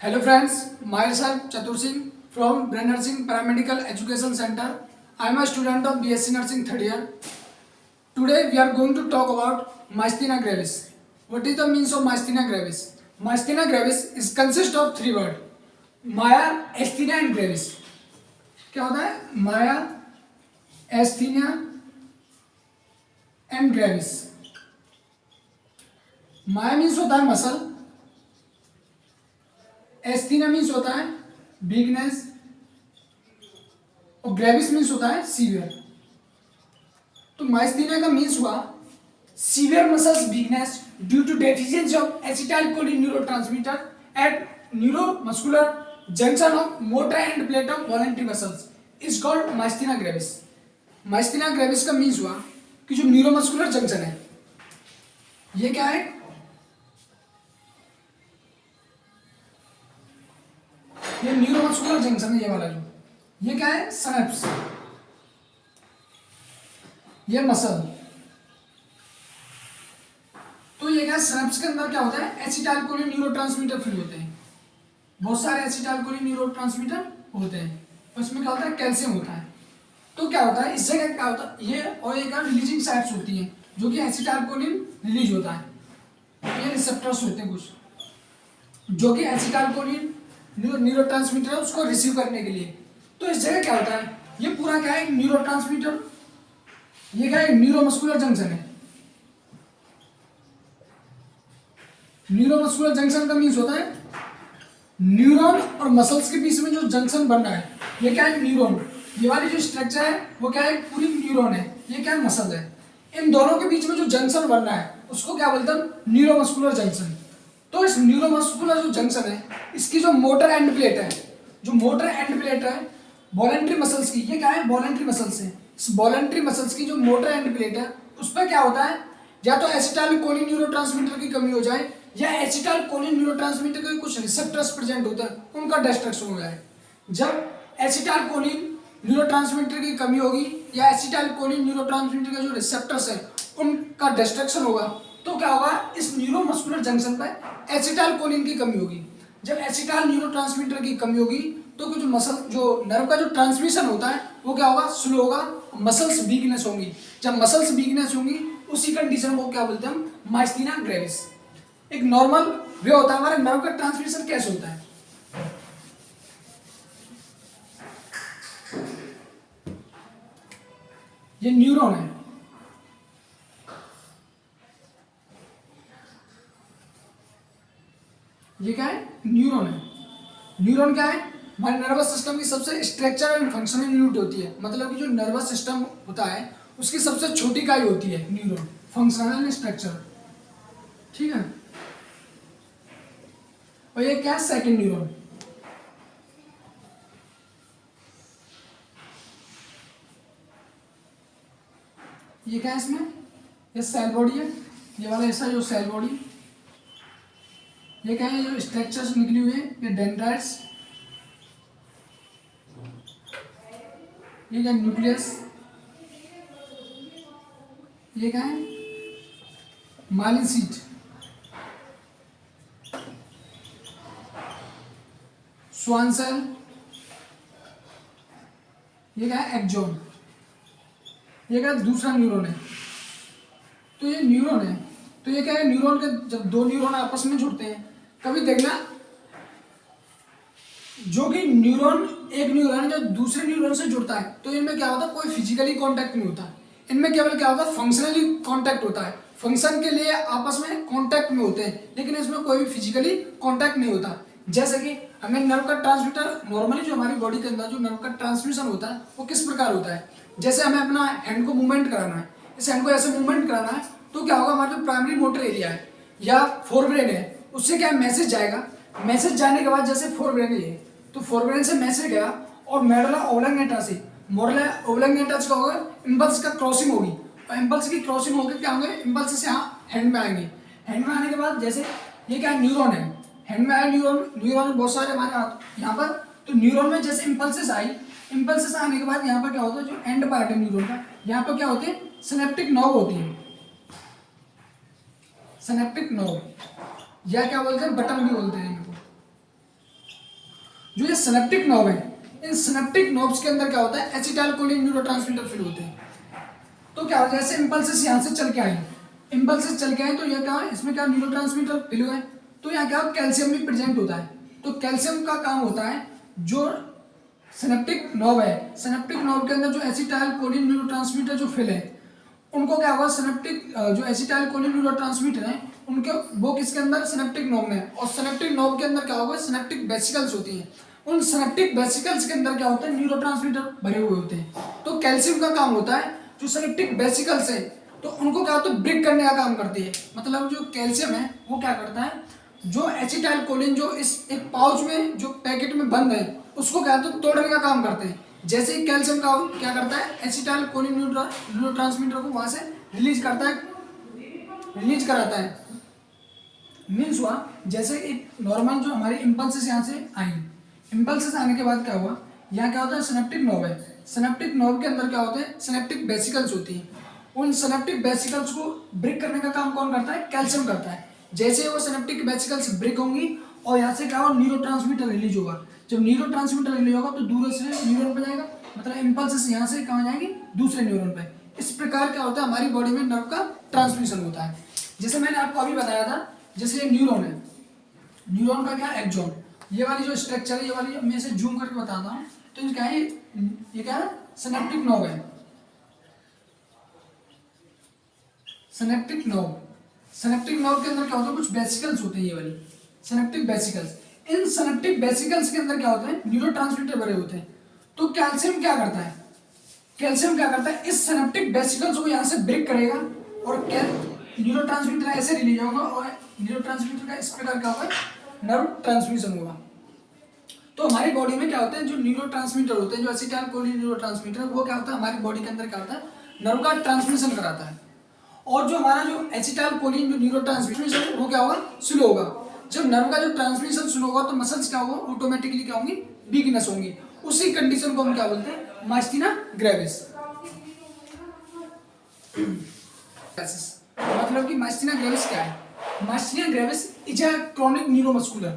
Hello friends, myself Chatur Singh from Brain Nursing Paramedical Education Center. I am a student of BSc Nursing third year. Today we are going to talk about myasthenia gravis. What is the means of myasthenia gravis? Myasthenia gravis is consist of three words: Maya, asthenia and gravis. क्या होता है? Maya, asthenia and gravis. Maya means होता है muscle, एस्थीनिया means होता है weakness और gravis means होता है सीवियर। तो माइस्थीनिया का मीन्स हुआ severe muscles weakness due to deficiency of acetylcholine neurotransmitter at neuromuscular junction of motor end plate of voluntary muscles is called myasthenia gravis. Myasthenia gravis का means हुआ कि जो neuromuscular junction है, ये क्या है? ये न्यूरोमस्कुलर जंक्शन है, ये वाला जो, ये क्या है? सिनेप्स, ये मसल। तो ये क्या, सिनेप्स के अंदर क्या होता है? एसिटाइलकोलिन न्यूरोट्रांसमीटर फ्री होते हैं, बहुत सारे एसिटाइलकोलिन न्यूरोट्रांसमीटर होते हैं, उसमें क्या होता है? कैल्शियम होता है। तो क्या होता है, इससे क्या होता है, ये और एक रिलीजिंग साइट्स होती हैं जो कि एसिटाइलकोलिन रिलीज होता है। ये रिसेप्टर्स होते हैं कुछ जो कि एसिटाइलकोलिन न्यूरोट्रांसमीटर है उसको रिसीव करने के लिए। तो इस जगह क्या होता है, ये पूरा क्या है? न्यूरोट्रांसमीटर, ये क्या है? न्यूरोमस्कुलर जंक्शन है। न्यूरोमस्कुलर जंक्शन का मीन्स होता है न्यूरॉन और मसल्स के बीच में जो जंक्शन बन रहा है, ये क्या है? न्यूरॉन। ये वाली जो स्ट्रक्चर है वो क्या है? पूरी न्यूरॉन है, ये क्या है? मसल है। इन दोनों के बीच में जो जंक्शन बन रहा है उसको क्या बोलते हैं? Neuromuscular junction. तो इस न्यूरोमस्कुलर जो जंक्शन है, इसकी जो मोटर एंड प्लेट है, जो मोटर एंड प्लेट है वॉलंटरी मसल्स की, ये क्या है? वॉलंटरी मसल्स है। इस वॉलंटरी मसल्स की जो मोटर एंड प्लेट है उस पर क्या होता है? या तो एसिटाइलकोलिन न्यूरोट्रांसमीटर की कमी हो जाए या एसिटाइलकोलिन न्यूरोट्रांसमीटर के कुछ रिसेप्टर्स प्रेजेंट होते हैं, उनका डिस्ट्रक्शन हो जाए। जब एसिटाइलकोलिन न्यूरोट्रांसमीटर की कमी होगी या एसिटाइलकोलिन न्यूरोट्रांसमीटर के जो रिसेप्टर्स है उनका डिस्ट्रक्शन होगा, तो क्या होगा? इस न्यूरोमस्कुलर जंक्शन पर एसिटाइलकोलिन की कमी होगी। जब एसिटाइल न्यूरोट्रांसमीटर की कमी होगी तो जो मसल, जो नर्व का जो ट्रांसमिशन होता है वो क्या होगा? स्लो होगा, मसल्स वीकनेस होंगी। जब मसल्स वीकनेस होंगी उसी कंडीशन को क्या बोलते हैं हम? Myasthenia gravis. एक नॉर्मल वे होता है हमारे नर्व का ट्रांसमिशन कैसे होता है। ये न्यूरॉन है, ये क्या है? न्यूरॉन है। न्यूरॉन क्या है? हमारे नर्वस सिस्टम की सबसे स्ट्रक्चर एंड फंक्शनल यूनिट होती है। मतलब कि जो नर्वस सिस्टम होता है उसकी सबसे छोटी इकाई होती है न्यूरॉन, फंक्शनल स्ट्रक्चर, ठीक है। और ये क्या है? Second neuron. ये क्या है? इसमें ये सेल बॉडी है, ये वाला ऐसा जो सेल बॉडी, ये क्या है? जो स्ट्रक्चर्स निकली हुई है, ये डेंड्राइट्स, ये क्या? न्यूक्लियस, ये क्या है? माइलिन शीट, स्वान सेल, ये क्या है? एक्सॉन, ये क्या है? दूसरा न्यूरॉन है। तो ये न्यूरॉन है, तो ये क्या है? न्यूरॉन के जब दो न्यूरॉन आपस में जुड़ते हैं, कभी देखना जो कि न्यूरॉन, एक न्यूरॉन जब दूसरे न्यूरॉन से जुड़ता है तो इनमें क्या होता है? कोई फिजिकली कांटेक्ट नहीं होता, इनमें केवल क्या होता है? फंक्शनली कांटेक्ट होता है। फंक्शन के लिए आपस में कांटेक्ट में होते हैं, लेकिन इसमें कोई भी फिजिकली कांटेक्ट नहीं होता। जैसे कि हमें नर्व का ट्रांसमीटर, नॉर्मली जो हमारी बॉडी के अंदर जो नर्व का ट्रांसमिशन होता है वो किस प्रकार होता है? जैसे हमें अपना हैंड को मूवमेंट कराना है, इस हैंड को ऐसे मूवमेंट कराना है, तो क्या होगा? हमारा जो प्राइमरी मोटर एरिया है या फोरब्रेन है उससे क्या मैसेज जाएगा। मैसेज जाने के बाद जैसे फोरब्रेन है, तो फोरब्रेन से मैसेज गया और मेडुला ओब्लंगेटा से, मोडुला ओब्लंगेटा का होगा इम्पल्स का क्रॉसिंग होगी, और इम्पल्स की क्रॉसिंग होकर क्या होंगे? इम्पल्स से यहाँ हैंड में आएंगे। हैंड में आने के बाद जैसे ये क्या? न्यूरॉन है, हैंड में आए न्यूरॉन, न्यूरॉन बहुत सारे हमारे यहाँ पर। तो न्यूरॉन में जैसे इम्पल्सेस आई, इम्पल्सेस आने के बाद यहाँ पर क्या होता है? जो एंड पार्ट है न्यूरॉन का, यहाँ पर क्या होते हैं? सिनेप्टिक नर्व होती है, सिनेप्टिक नर्व, या क्या बोलते हैं? बटन भी बोलते हैं इनको। जो ये सिनेप्टिक नर्व है, इन सिनेप्टिक नर्व्स के अंदर क्या होता है, एसिटाइलकोलिन न्यूरोट्रांसमीटर फील होते हैं। तो क्या होता है, जैसे इम्पल्सेस यहाँ से चल के आए, इम्पल्सेस चल के आए तो ये क्या है, इसमें क्या न्यूरोट्रांसमीटर फील हुआ है, तो यहाँ क्या कैल्शियम भी प्रेजेंट होता है। तो कैल्शियम का काम होता है जो सिनेप्टिक नर्व है, सिनेप्टिक नर्व के अंदर जो एसिटाइलकोलिन न्यूरोट्रांसमीटर जो फिल है, उनको क्या होगा, सिनेप्टिक जो एसिटाइलकोलिन न्यूरोट्रांसमीटर है उनके वो किसके अंदर, सिनेप्टिक नर्व में, और सिनेप्टिक नर्व के अंदर क्या होगा, सिनेप्टिक वेसिकल्स होती हैं। उन सिनेप्टिक वेसिकल्स के अंदर क्या होता है, न्यूरोट्रांसमीटर भरे हुए होते हैं। तो कैल्शियम का काम होता है जो सिनेप्टिक वेसिकल्स है, तो उनको क्या होता है, ब्रेक करने का काम करती है। मतलब जो कैल्शियम है वो क्या करता है, जो एसिटाइलकोलिन जो इस एक पाउच में जो पैकेट में बंद है उसको क्या होता है, तोड़ने का काम करते हैं। जैसे ही कैल्शियम का क्या करता है, एसिटाइलकोलिन न्यूरोट्रांसमीटर को वहां से रिलीज करता है, रिलीज कराता है। मीन्स हुआ जैसे एक नॉर्मल जो हमारी इम्पल्सेस यहाँ से आई, इम्पल्सेस आने के बाद क्या हुआ, यहाँ क्या होता है, सिनेप्टिक नर्व है, सिनेप्टिक नर्व के अंदर क्या होते हैं, सिनेप्टिक वेसिकल्स होती हैं। उन सिनेप्टिक वेसिकल्स को ब्रेक करने का काम कौन करता है, कैल्शियम करता है। जैसे वो सिनेप्टिक वेसिकल्स ब्रेक होंगी और यहाँ से क्या होगा, न्यूरोट्रांसमीटर रिलीज होगा। जब न्यूरोट्रांसमीटर रिलीज होगा तो दूर से न्यूरॉन पे जाएगा, मतलब इम्पल्सेस यहाँ से कहाँ जाएंगी, दूसरे न्यूरॉन पे। इस प्रकार क्या होता है, हमारी बॉडी में नर्व का ट्रांसमिशन होता है। जैसे मैंने आपको अभी बताया था, जैसे ये न्यूरॉन है, न्यूरॉन का क्या एक्सॉन, ये वाली जो स्ट्रक्चर है, ये वाली मैं इसे जूम करके बताता हूँ। तो ये क्या है, ये क्या है, सिनेप्टिक नर्व है, सिनेप्टिक नर्व। सिनेप्टिक नर्व के अंदर क्या होता है, कुछ वेसिकल्स होते हैं, ये वाली सिनेप्टिक वेसिकल्स। इन सिनेप्टिक वेसिकल्स के अंदर क्या होता है, न्यूरोट्रांसमीटर भरे होते हैं। तो कैल्शियम क्या करता है, कैल्शियम क्या करता है, इस सिनेप्टिक वेसिकल्स को यहाँ से ब्रेक करेगा और न्यूरोट्रांसमीटर ऐसे रिलीज होगा और न्यूरोट्रांसमीटर का इस प्रकार क्या होगा, नर्व ट्रांसमिशन होगा। तो हमारी बॉडी में क्या होते हैं, जो न्यूरोट्रांसमीटर होते हैं, जो एसिटाइलकोलिन न्यूरोट्रांसमीटर, वो क्या होता है, हमारी बॉडी के अंदर क्या होता है, नर्व का ट्रांसमिशन कराता है। और जो हमारा जो एसिटाइलकोलिन जो न्यूरोट्रांसमिशन वो क्या होगा, स्लो होगा। जब नर्व का जो ट्रांसमिशन स्लो होगा तो मसल्स क्या होगा, ऑटोमेटिकली क्या होंगी, वीकनेस होंगी। उसी कंडीशन को हम क्या बोलते हैं, माइस्थीनिया ग्रेविस। मतलब कि माइस्थीनिया ग्रेविस क्या है, myasthenia gravis is a chronic neuromuscular,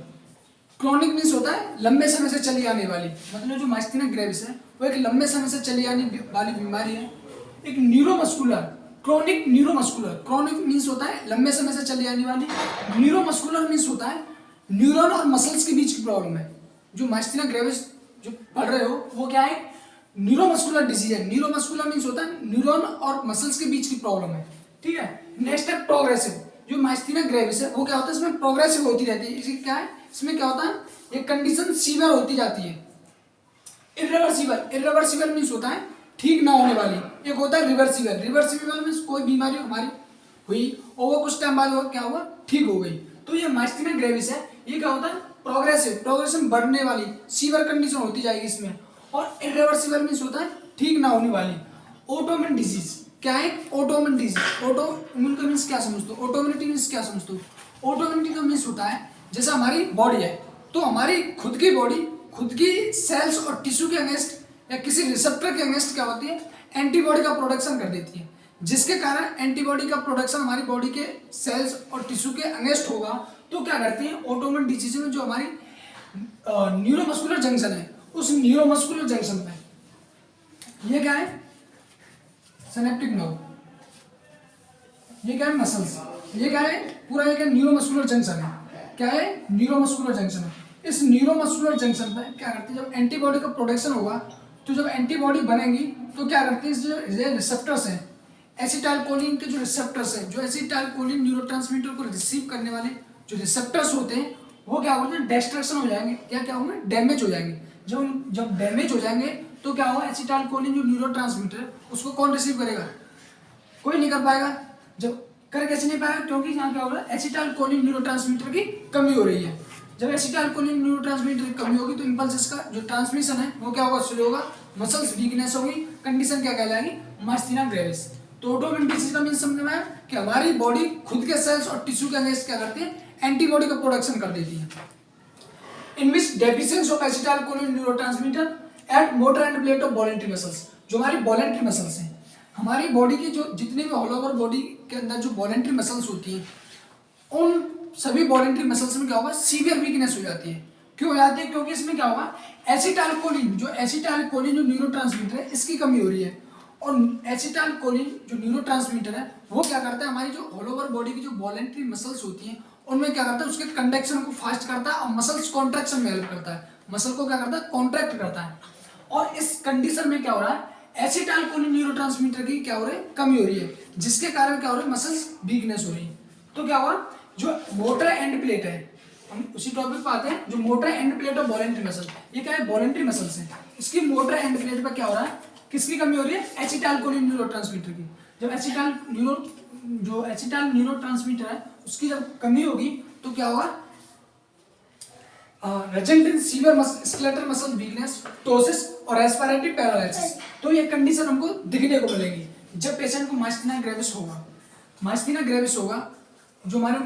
chronic means होता है लंबे समय से चली आने वाली, मतलब जो माइस्थीनिया ग्रेविस है वो एक लंबे समय से चली आने वाली बीमारी है। एक neuromuscular, chronic neuromuscular, chronic means होता है लंबे समय से चली आने वाली, न्यूरोमस्कुलर मीन्स होता है न्यूरॉन और मसल्स के बीच की प्रॉब्लम है। जो माइस्थीनिया ग्रेविस जो पढ़ रहे हो वो क्या है, न्यूरोमस्कुलर डिजीज है। न्यूरोमस्कुलर मीन्स होता है न्यूरॉन और मसल्स के बीच की प्रॉब्लम है, ठीक है। नेक्स्ट है प्रोग्रेसिव, जो माइस्थीनिया ग्रेविस है वो क्या होता है, इसमें प्रोग्रेसिव होती रहती है। इसकी क्या है, इसमें क्या होता है, ये कंडीशन सीवियर होती जाती है। इरिवर्सिबल, इरिवर्सिबल मीन्स होता है ठीक ना होने वाली। एक होता है रिवर्सिबल, रिवर्सिबल मीन्स कोई बीमारी हमारी हुई और वो कुछ टाइम बाद वो क्या हुआ, ठीक हो गई। तो ये माइस्थीनिया ग्रेविस है, ये क्या होता है, प्रोग्रेसिव, प्रोग्रेशन बढ़ने वाली सीवियर कंडीशन होती जाएगी इसमें। और इरिवर्सिबल मीन्स होता है ठीक ना होने वाली। ऑटोइम्यून डिजीज क्या है, ऑटोइम्यून डिजीज, ऑटोइम्यून का मीन्स क्या समझते हो, ऑटोइम्यूनिटी मीन्स क्या समझते हो। ऑटोइम्यूनिटी का मीन्स होता है जैसे हमारी बॉडी है, तो हमारी खुद की बॉडी खुद की सेल्स और टिश्यू के अगेंस्ट या किसी रिसेप्टर के अगेंस्ट क्या होती है, एंटीबॉडी का प्रोडक्शन कर देती है। जिसके कारण एंटीबॉडी का प्रोडक्शन हमारी बॉडी के सेल्स और टिश्यू के अगेंस्ट होगा तो क्या करती है, ऑटोइम्यून डिजीज में जो हमारी न्यूरोमस्कुलर जंक्शन है, उस न्यूरोमस्कुलर जंक्शन पे ये क्या है, सिनेप्टिक नर्व, ये क्या है, मसल्स, ये क्या है, पूरा ये क्या न्यूरोमस्कुलर जंक्शन है, क्या है, न्यूरोमस्कुलर जंक्शन है। इस न्यूरोमस्कुलर जंक्शन पे क्या करती है, जब एंटीबॉडी का प्रोडक्शन होगा तो जब एंटीबॉडी बनेगी तो क्या करती है, जो रिसेप्टर्स हैं, एसिटाइलकोलिन के जो रिसेप्टर्स हैं, जो एसिटाइलकोलिन न्यूरोट्रांसमीटर को रिसीव करने वाले जो रिसेप्टर्स होते हैं वो क्या होते हैं, डिस्ट्रक्शन हो जाएंगे, क्या होंगे, डैमेज हो जाएंगे। जब डैमेज हो जाएंगे तो क्या होगा, एसिटाइलकोलिन जो न्यूरोट्रांसमीटर है उसको कौन रिसीव करेगा, कोई नहीं कर पाएगा। जब कर कैसे नहीं पाएगा, क्योंकि यहाँ क्या हो रहा है, एसिटाइलकोलिन न्यूरोट्रांसमीटर की कमी हो रही है। जब एसिटाइलकोलिन न्यूरोट्रांसमीटर की कमी होगी तो इंपल्सेस का जो ट्रांसमिशन है वो क्या होगा, स्लो होगा, मसल्स वीकनेस होगी, कंडीशन क्या कहलाएगी, माइस्थीनिया ग्रेविस। तो ऑटोइम्यून डिजीज का मीन्स समझ में आया कि हमारी बॉडी खुद के सेल्स और टिश्यू के अगेंस्ट क्या करती है, एंटीबॉडी का प्रोडक्शन कर देती है। In which deficiency of acetylcholine neurotransmitter at motor end plate of voluntary muscles, जो हमारी वॉलेंट्री मसल्स हैं, हमारी बॉडी की जो जितनी भी ऑल ओवर बॉडी के अंदर जो वॉलेंट्री मसल्स होती हैं, उन सभी वॉलेंट्री मसल्स में क्या होगा, सीवियर वीकनेस हो जाती है। क्यों हो जाती है? क्योंकि इसमें क्या होगा, एसिटाइलकोलिन जो न्यूरोट्रांसमीटर है इसकी कमी हो रही है। और एसिटाइलकोलिन जो न्यूरोट्रांसमीटर है वो क्या करता है, हमारी जो ऑल ओवर बॉडी की जो वॉलेंट्री मसल्स होती हैं उनमें क्या करता है, उसके कंडक्शन को फास्ट करता है और मसल्स कॉन्ट्रैक्शन में हेल्प करता है, मसल को क्या करता है, कॉन्ट्रैक्ट करता है। और इस कंडीशन में क्या हो रहा है, एसिटाइलकोलिन न्यूरोट्रांसमीटर की क्या हो रही है, कमी हो रही है, जिसके कारण क्या हो रहा है, मसल्स वीकनेस हो रही है। तो क्या हुआ, जो मोटर एंड प्लेट है, हम उसी टॉपिक पे आते हैं, जो motor end plate of voluntary muscle, ये क्या है, वॉलेंट्री मसल्स है, इसकी मोटर एंड प्लेट पर क्या हो रहा है, किसकी कमी हो रही है, एसिटाइलकोलिन न्यूरोट्रांसमीटर की। जब एसिटाइल न्यूरोट्रांसमीटर है उसकी जब कमी होगी तो क्या होगा, result in severe skeletal muscle weakness, ptosis और रेस्पिरेटरी पैरालिसिस। तो ये कंडीशन हमको दिखने को मिलेगी जब पेशेंट को माइस्थीनिया ग्रेविस होगा। माइस्थीनिया ग्रेविस होगा, जो हमारे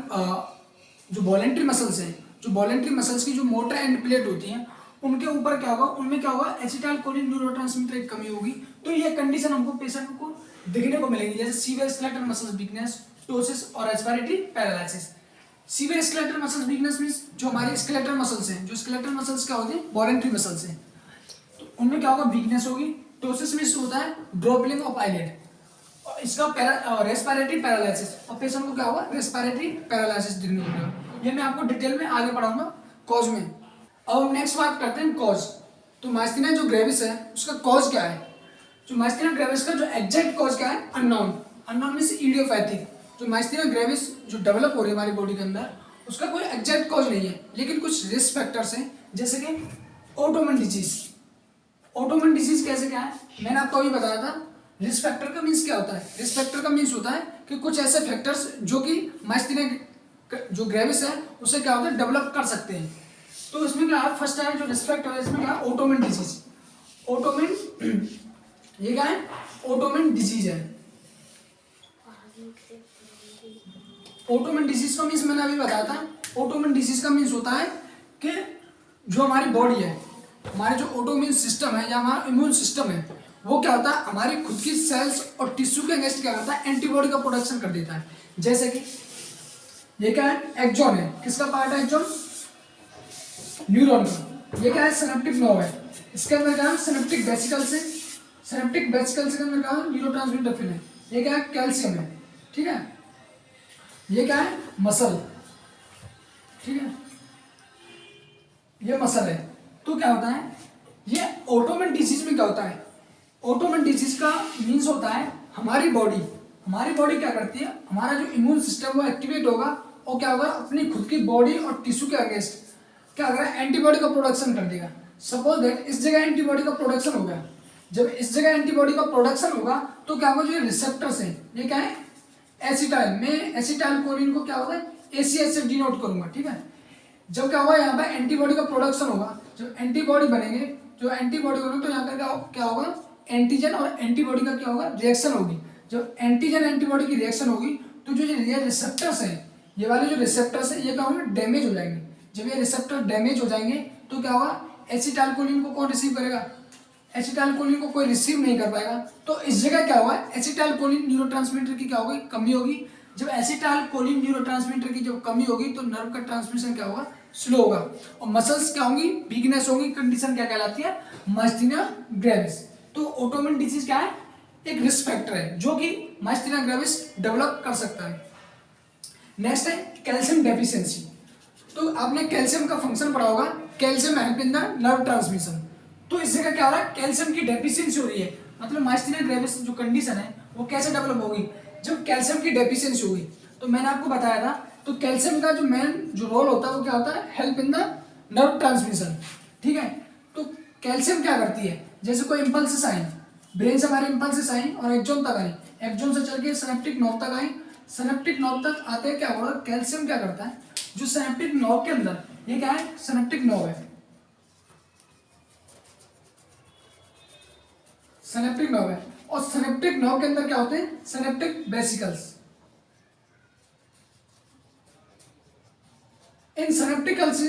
जो वॉलेंट्री मसल्स हैं, जो वॉलेंट्री मसल्स की जो मोटर एंड प्लेट होती हैं उनके ऊपर क्या होगा, उनमें क्या होगा, एसिटाइलकोलिन न्यूरोट्रांसमीटर की कमी होगी। तो ये कंडीशन हमको पेशेंट को दिखने को मिलेगी, जैसे severe skeletal muscle weakness, ptosis और respiratory paralysis. Severe skeletal muscles weakness means जो हमारे स्केलेटल मसल्स हैं, जो स्केलेटल मसल्स क्या होते हैं, वॉलेंट्री मसल्स हैं, तो उनमें क्या होगा, वीकनेस होगी। टोसिस मींस होता है ड्रॉपलिंग ऑफ आईलिड, और इसका रेस्पिरेटरी पैरालिसिस, और पेशेंट को क्या होगा, रेस्पिरेटरी पैरालिसिस दिखने को मिलेगा। ये मैं आपको डिटेल में आगे पढ़ाऊंगा कॉज में। अब हम नेक्स्ट बात करते हैं कॉज। तो माइस्थीनिया जो ग्रेविस है उसका कॉज क्या है, जो माइस्थीनिया ग्रेविस का जो एग्जैक्ट कॉज क्या है, अननोन मींस इडियोपैथिक। जो माइस्थीनिया ग्रेविस जो डेवलप हो रही है हमारी बॉडी के अंदर, उसका कोई एग्जैक्ट कॉज नहीं है, लेकिन कुछ रिस्क फैक्टर्स हैं, जैसे कि ऑटोमन डिजीज। ऑटोमन डिजीज कैसे क्या है, मैंने आपको अभी बताया था। रिस्क फैक्टर का मीन्स क्या होता है, रिस्क फैक्टर का मीन्स होता है कि कुछ ऐसे फैक्टर्स जो कि माइस्थीनिया जो ग्रेविस है उसे क्या होता है, डेवलप कर सकते हैं। तो इसमें क्या है, फर्स्ट है जो रिस्क फैक्टर है, इसमें क्या है, ऑटोमन डिजीज। ऑटोमन ये क्या है, ऑटोमन डिजीज है। ऑटोमन डिजीज का मीन्स मैंने अभी बताया था। ऑटोमन डिजीज का मीन्स होता है कि जो हमारी बॉडी है, हमारे जो ऑटोइम्यून सिस्टम है या हमारा इम्यून सिस्टम है, वो क्या होता है, हमारी खुद की सेल्स और टिश्यू के अगेंस्ट क्या करता है, एंटीबॉडी का प्रोडक्शन कर देता है। जैसे कि ये क्या है, एक्सॉन है, किसका पार्ट है एक्सॉन, न्यूरॉन का। ये क्या है, सिनेप्टिक नर्व है, इसके अंदर क्या है, सिनेप्टिक वेसिकल्स है, सिनेप्टिक वेसिकल्स के अंदर क्या है, न्यूरोट्रांसमीटर फिल है। ये क्या है, कैल्शियम है, ठीक है। ये क्या है, मसल, ठीक है, ये मसल है। तो क्या होता है, ये ऑटोमन डिजीज में क्या होता है, ऑटोमन डिजीज का मीन्स होता है हमारी बॉडी क्या करती है, हमारा जो इम्यून सिस्टम वो एक्टिवेट होगा और क्या होगा, अपनी खुद की बॉडी और टिश्यू के अगेंस्ट क्या होगा, एंटीबॉडी का प्रोडक्शन कर देगा। सपोज दैट इस जगह एंटीबॉडी का प्रोडक्शन होगा, जब इस जगह एंटीबॉडी का प्रोडक्शन होगा तो क्या होगा, जो रिसेप्टर्स हैं ये क्या है, एसिटाइल, मैं एसिटाइलकोलिन को क्या होगा, ACH से डिनोट करूंगा, ठीक है। जब क्या होगा, यहाँ पर एंटीबॉडी का प्रोडक्शन होगा, जब एंटीबॉडी बनेंगे, जो एंटीबॉडी बनेंगे तो यहाँ पर क्या होगा, एंटीजन और एंटीबॉडी का क्या होगा, रिएक्शन होगी। जब एंटीजन एंटीबॉडी की रिएक्शन होगी तो जो ये रिसेप्टर्स हैं, ये वाले जो रिसेप्टर्स हैं ये क्या होंगे, डैमेज हो जाएंगे। जब ये रिसेप्टर डैमेज हो जाएंगे तो क्या होगा, एसिटाइलकोलिन को कौन रिसीव करेगा, एसिटाइलकोलिन को कोई रिसीव नहीं कर पाएगा। तो इस जगह क्या होगा, एसिटाइलकोलिन न्यूरोट्रांसमीटर की क्या होगी, कमी होगी। जब एसिटाइलकोलिन न्यूरोट्रांसमीटर की जब कमी होगी तो नर्व का ट्रांसमिशन क्या होगा, स्लो होगा, और मसल्स क्या होंगी, वीकनेस होगी। कंडीशन क्या कहलाती है, माइस्थीनिया ग्रेविस। तो ऑटोइम्यून डिजीज क्या है, एक रिस्क फैक्टर है जो कि माइस्थीनिया ग्रेविस डेवलप कर सकता है। नेक्स्ट है कैल्शियम डेफिशिएंसी। तो आपने कैल्शियम का फंक्शन पढ़ा होगा, calcium help in the nerve transmission. तो इस जगह क्या हो रहा है, कैल्शियम की डेफिशिएंसी हो रही है, मतलब माइस्थीनिया ग्रेविस जो कंडीशन है वो कैसे डेवलप होगी, जब कैल्शियम की डेफिशिएंसी होगी। तो मैंने आपको बताया था, तो कैल्शियम का जो मेन जो रोल होता है वो क्या होता है, help in the nerve transmission, ठीक है। तो कैल्शियम क्या करती है, जैसे कोई इंपल्सेस आई, ब्रेन से हमारे इंपल्सेस आई और एक्सॉन तक आई, एक्सॉन से चल के सिनेप्टिक नर्व तक आई, सिनेप्टिक नर्व तक आते क्या होगा, कैल्शियम क्या करता है, जो सिनेप्टिक नर्व के अंदर, ये क्या है, सिनेप्टिक नर्व है, सिनेप्टिक नर्व है, और सिनेप्टिक नर्व के अंदर क्या होते हैं, सिनेप्टिक वेसिकल्स। इन सिनेप्टिकल्स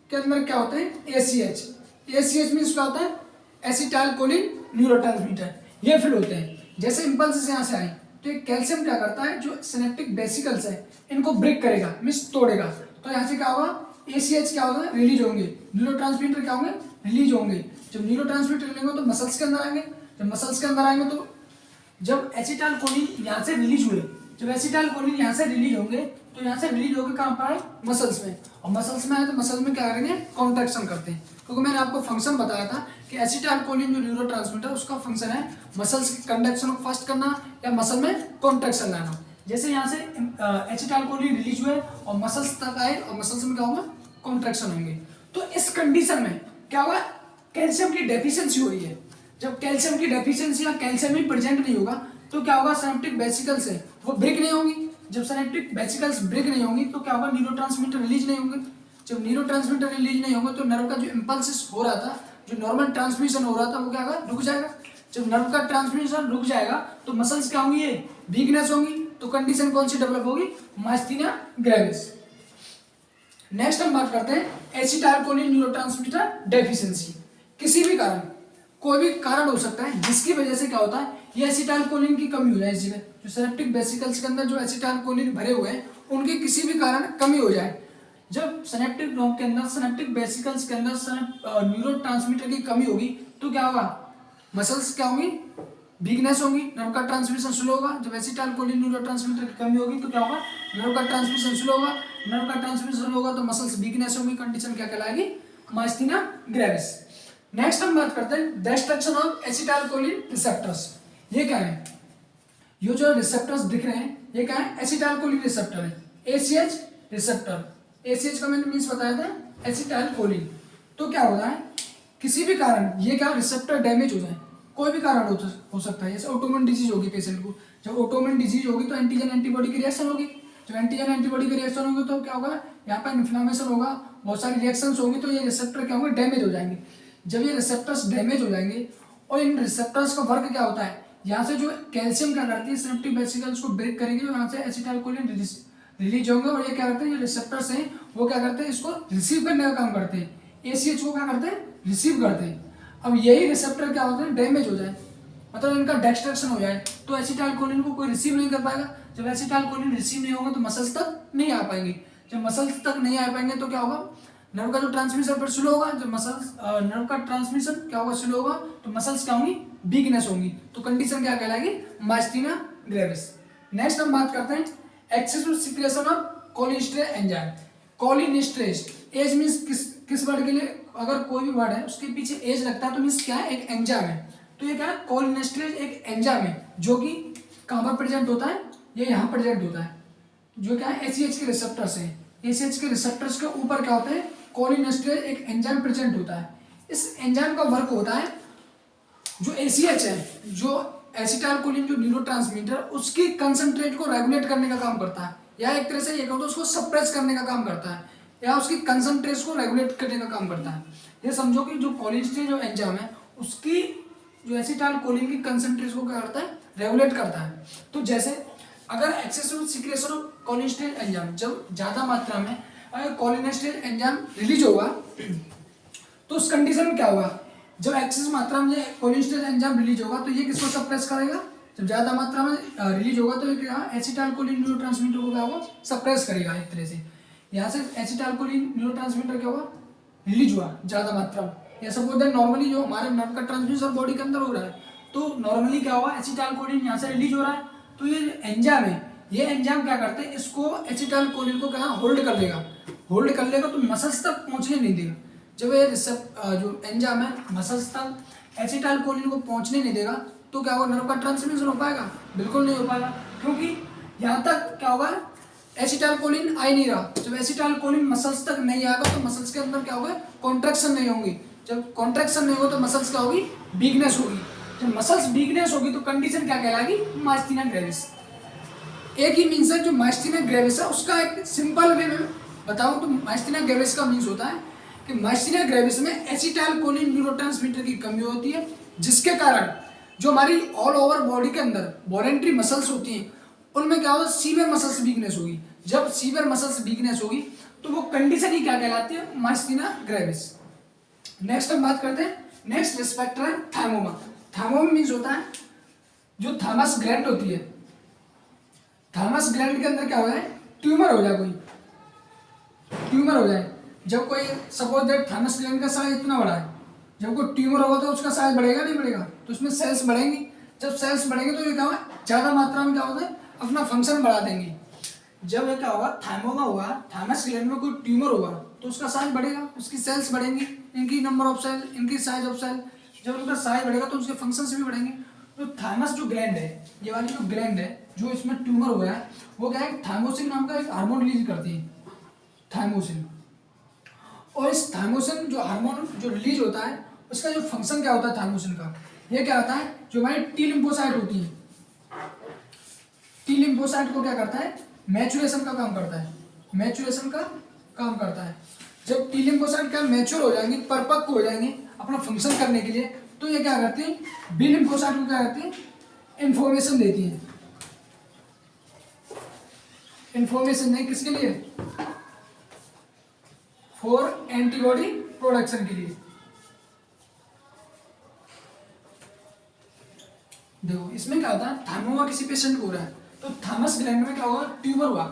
के अंदर क्या होते हैं, ACH। ACH मींस क्या होता है, एसिटाइलकोलिन न्यूरोट्रांसमीटर, ये फिल होते हैं। जैसे इंपल्स यहाँ से आए तो ये कैल्शियम क्या करता है, जो सिनेप्टिक वेसिकल्स है इनको ब्रेक करेगा, मींस तोड़ेगा। तो यहाँ से क्या होगा, ACH क्या होगा, रिलीज होंगे, न्यूरोट्रांसमीटर क्या होंगे, रिलीज होंगे। जब न्यूरोट्रांसमीटर रिलीज होंगे तो मसल्स के अंदर आएंगे, जब मसल्स के अंदर आएंगे तो जब एसिटाइलकोलिन यहाँ से रिलीज हुए, जब एसिटाइलकोलिन यहाँ से रिलीज होंगे तो यहाँ से रिलीज होकर कहाँ पर आए, मसल्स में, और मसल्स में आए तो मसल्स में क्या करेंगे, कॉन्ट्रैक्शन करते हैं। क्योंकि मैंने आपको फंक्शन बताया था कि एसिटाइलकोलिन जो न्यूरोट्रांसमीटर उसका फंक्शन है मसल्स की कंडक्शन को फास्ट करना या मसल में कॉन्ट्रैक्शन लाना। जैसे यहाँ से एसिटाइलकोलिन रिलीज हुए और मसल्स तक आए और मसल्स में क्या होगा, कॉन्ट्रैक्शन होंगे। तो इस कंडीशन में क्या होगा, कैल्शियम की डेफिशिएंसी हो रही है। जब कैल्शियम की डेफिशिएंसी या कैल्शियम ही प्रेजेंट नहीं होगा तो क्या होगा, सिनेप्टिक वेसिकल्स है वो ब्रेक नहीं होंगी। जब सिनेप्टिक वेसिकल्स ब्रेक नहीं होंगी तो क्या होगा, न्यूरोट्रांसमीटर रिलीज नहीं होंगे। जब न्यूरोट्रांसमीटर रिलीज नहीं होंगे तो नर्व का जो इंपल्सेस हो रहा था, जो नॉर्मल ट्रांसमिशन हो रहा था वो क्या होगा, रुक जाएगा। जब नर्व का ट्रांसमिशन रुक जाएगा तो मसल्स क्या होंगी, ये वीकनेस होंगी। तो कंडीशन कौन सी डेवलप होगी, माइस्थीनिया ग्रेविस। नेक्स्ट हम बात करते हैं एसिटाइलकोलिन न्यूरोट्रांसमीटर डेफिशिएंसी। किसी भी कारण, कोई भी कारण हो सकता है जिसकी वजह से क्या होता है, ये एसिटाइलकोलिन की कमी हो जाए। इसी में जो सिनेप्टिक वेसिकल्स के अंदर जो एसिटाइलकोलिन भरे हुए हैं उनकी किसी भी कारण कमी हो जाए। जब सिनेप्टिक नोड के अंदर, सिनेप्टिक वेसिकल्स के अंदर न्यूरोट्रांसमीटर की कमी होगी तो क्या होगा, मसल्स क्या होंगी, वीकनेस होगी, नर्व का ट्रांसमिशन स्लो होगा। जब एसिटाइलकोलिन न्यूरोट्रांसमीटर की कमी होगी तो क्या होगा, नर्व का ट्रांसमिशन स्लो होगा, नर्व का ट्रांसमिशन स्लो होगा तो मसल्स वीकनेस होगी। कंडीशन क्या कहलाएगी, माइस्थीनिया ग्रेविस। नेक्स्ट हम बात करते हैं डिस्ट्रक्शन ऑफ एसिटाइलकोलिन रिसेप्टर्स। ये क्या है, ये जो रिसेप्टर्स दिख रहे हैं ये क्या है, एसिटाइलकोलिन रिसेप्टर है, एसीएच रिसेप्टर। एसीएच का मैंने मीन्स बताया था, एसिटाइलकोलिन। तो क्या होता है, किसी भी कारण ये क्या, रिसेप्टर डैमेज हो जाए, कोई भी कारण हो सकता है। जैसे ऑटोइम्यून डिजीज होगी पेशेंट को, जब ऑटोइम्यून डिजीज होगी तो एंटीजन एंटीबॉडी की रिएक्शन होगी। जब एंटीजन एंटीबॉडी की रिएक्शन होगी तो क्या होगा, यहाँ पर इन्फ्लामेशन होगा, बहुत सारी रिएक्शंस होंगी, तो ये रिसेप्टर क्या होंगे, डैमेज हो जाएंगे। जब ये रिसेप्टर्स डैमेज हो जाएंगे और इन रिसेप्टर्स का वर्क क्या होता है, यहाँ से जो कैल्शियम क्या करती है, सिनेप्टिक वेसिकल्स को ब्रेक करेंगे, यहाँ से एसिटाइलकोलिन रिलीज होंगे और ये क्या करते हैं, जो रिसेप्टर्स हैं वो क्या करते हैं, इसको रिसीव करने का काम करते हैं। एसीएच को क्या करते हैं, रिसीव करते हैं। अब यही रिसेप्टर क्या होते हैं, डैमेज हो जाए, मतलब इनका डिस्ट्रक्शन हो जाए तो एसिटाइलकोलिन को कोई रिसीव नहीं कर पाएगा। जब एसिटाइलकोलिन रिसीव नहीं होगा तो मसल्स तक नहीं आ पाएंगे। जब मसल्स तक नहीं आ पाएंगे तो क्या होगा, नर्व का जो ट्रांसमिशन पर स्लो होगा। जब मसल्स नर्व का ट्रांसमिशन क्या होगा, स्लो होगा, तो मसल्स क्या होंगी, वीकनेस होंगी। तो कंडीशन क्या कहलाएगी, माइस्थीनिया ग्रेविस। नेक्स्ट हम बात करते हैं excessive secretion of cholinesterase enzyme. Cholinesterase, ase means किस वर्ड के लिए, अगर कोई भी वर्ड है उसके पीछे एज लगता है तो मींस क्या है, एक एंजाइम है। तो ये क्या है, कोलिनेस्टेरेज एक एंजाइम है जो कि कहाँ पर प्रेजेंट होता है, ये यहाँ प्रेजेंट होता है, जो क्या है, एसीएच के रिसेप्टर्स हैं। एसीएच के रिसेप्टर्स के ऊपर क्या होता है, कोलिनेस्टेरेज एक एंजाइम प्रेजेंट होता है। इस एंजाइम का वर्क होता है, जो एसीएच है, जो एसिटाइलकोलिन जो न्यूरोट्रांसमीटर, उसकी कंसंट्रेट को रेगुलेट करने का काम करता है, या एक तरह से ये कहो तो उसको सप्रेस करने का काम करता है, या उसकी कंसंट्रेट को रेगुलेट करने का काम करता है। ये समझो कि जो कोलिनेस्टेरेज जो एंजाइम है उसकी जो एसिटाइलकोलिन की कंसंट्रेट को क्या करता है, रेगुलेट करता है। तो जैसे अगर excessive secretion of cholinesterase enzyme, जब ज़्यादा मात्रा में अगर कोलिनेस्टेरेज एंजाइम रिलीज होगा तो उस कंडीशन में क्या होगा, जब एक्सेस मात्रा में कोलिनेस्टेरेज एंजाइम रिलीज होगा तो ये किसको सप्रेस करेगा, जब ज़्यादा मात्रा में रिलीज होगा तो ये क्या, एसिटाइलकोलिन न्यूरोट्रांसमीटर को क्या होगा, सप्रेस करेगा एक तरह से। यहाँ से एसिटाइलकोलिन न्यूरोट्रांसमीटर क्या होगा, रिलीज हुआ ज़्यादा मात्रा में। या सपोज दैट नॉर्मली जो हमारे नर्व का ट्रांसमिशन बॉडी के अंदर हो रहा है तो नॉर्मली क्या होगा, एसिटाइलकोलिन यहाँ से रिलीज हो रहा है, तो ये एंजाइम है, ये एंजाइम क्या करते हैं, इसको एसिटाइलकोलिन को क्या होल्ड कर लेगा, होल्ड कर लेगा तो मसल्स तक पहुँचने नहीं देगा। जब ये जो एंजाइम है मसल्स तक एसिटाइलकोलिन को पहुँचने नहीं देगा तो क्या होगा, नर्व का ट्रांसमिशन हो पाएगा, बिल्कुल नहीं हो पाएगा, क्योंकि यहाँ तक क्या होगा, एसिटाइलकोलिन आ ही नहीं रहा। जब एसिटाइलकोलिन मसल्स तक नहीं आएगा तो मसल्स के अंदर क्या होगा, कॉन्ट्रैक्शन नहीं होंगी। जब कॉन्ट्रैक्शन नहीं होगा तो मसल्स क्या होगी, वीकनेस होगी। जब मसल्स वीकनेस होगी तो कंडीशन क्या कहलाएगी, माइस्थीनिया ग्रेविस। एक ही मीन्स है जो माइस्थीनिया ग्रेविस है, उसका एक सिंपल वे में बताऊं तो माइस्थीनिया ग्रेविस का मीन्स होता है कि माइस्थीनिया ग्रेविस में एसिटाइलकोलिन न्यूरोट्रांसमीटर की कमी होती है, जिसके कारण जो हमारी ऑल ओवर बॉडी के अंदर वॉलेंट्री मसल्स होती हैं उनमें क्या होगा, सीवियर मसल्स वीकनेस होगी। जब सीवियर मसल्स वीकनेस होगी तो वो कंडीशन ही क्या कहलाती है, माइस्थीनिया ग्रेविस। नेक्स्ट हम बात करते हैं, नेक्स्ट रिस्पेक्टर है थाइमोमा। थाइमोमा मीन्स होता है जो थामस ग्लैंड होती है, थामस ग्लैंड के अंदर क्या हो जाए, ट्यूमर हो जाए, कोई ट्यूमर हो जाए, जब कोई सपोज दैट थाइमस ग्लैंड का साइज इतना बड़ा है, जब कोई ट्यूमर होगा तो उसका साइज बढ़ेगा नहीं बढ़ेगा, तो उसमें सेल्स बढ़ेंगी। जब सेल्स बढ़ेंगे तो ये क्या होगा, ज़्यादा मात्रा में क्या होता है अपना फंक्शन बढ़ा देंगे। जब ये क्या होगा, थाइमोमा हुआ, थाइमस ग्लैंड में कोई ट्यूमर होगा तो उसका साइज बढ़ेगा, उसकी सेल्स बढ़ेंगी, इनकी नंबर ऑफ सेल, इनकी साइज ऑफ सेल। जब उनका साइज बढ़ेगा तो उसके फंक्शंस भी बढ़ेंगे। तो थाइमस जो ग्लैंड है, ये वाली जो ग्लैंड है जो इसमें ट्यूमर हुआ है, वो क्या है, थाइमोसिन नाम का एक हार्मोन रिलीज करती है, थाइमोसिन। और इस थाइमोसिन जो हार्मोन जो रिलीज होता है, उसका जो फंक्शन क्या होता है थाइमोसिन का, ये क्या होता है, जो हमारी टी लिम्फोसाइट होती है, टी लिम्फोसाइट को क्या करता है, मैचुरेशन का काम करता है, मैचुरेशन का काम करता है। जब टी लिम्फोसाइट क्या मैच्योर हो जाएंगी, परिपक्व हो जाएंगी अपना फंक्शन करने के लिए, तो ये क्या करती है, बी लिम्फोसाइट को क्या करती है, इंफॉर्मेशन देती है। इंफॉर्मेशन नहीं किसके लिए, फॉर एंटीबॉडी प्रोडक्शन के लिए। देखो इसमें क्या होता है, थाइमोमा किसी पेशेंट को हो रहा है तो थाइमस ग्लैंड में क्या होगा, ट्यूमर हुआ,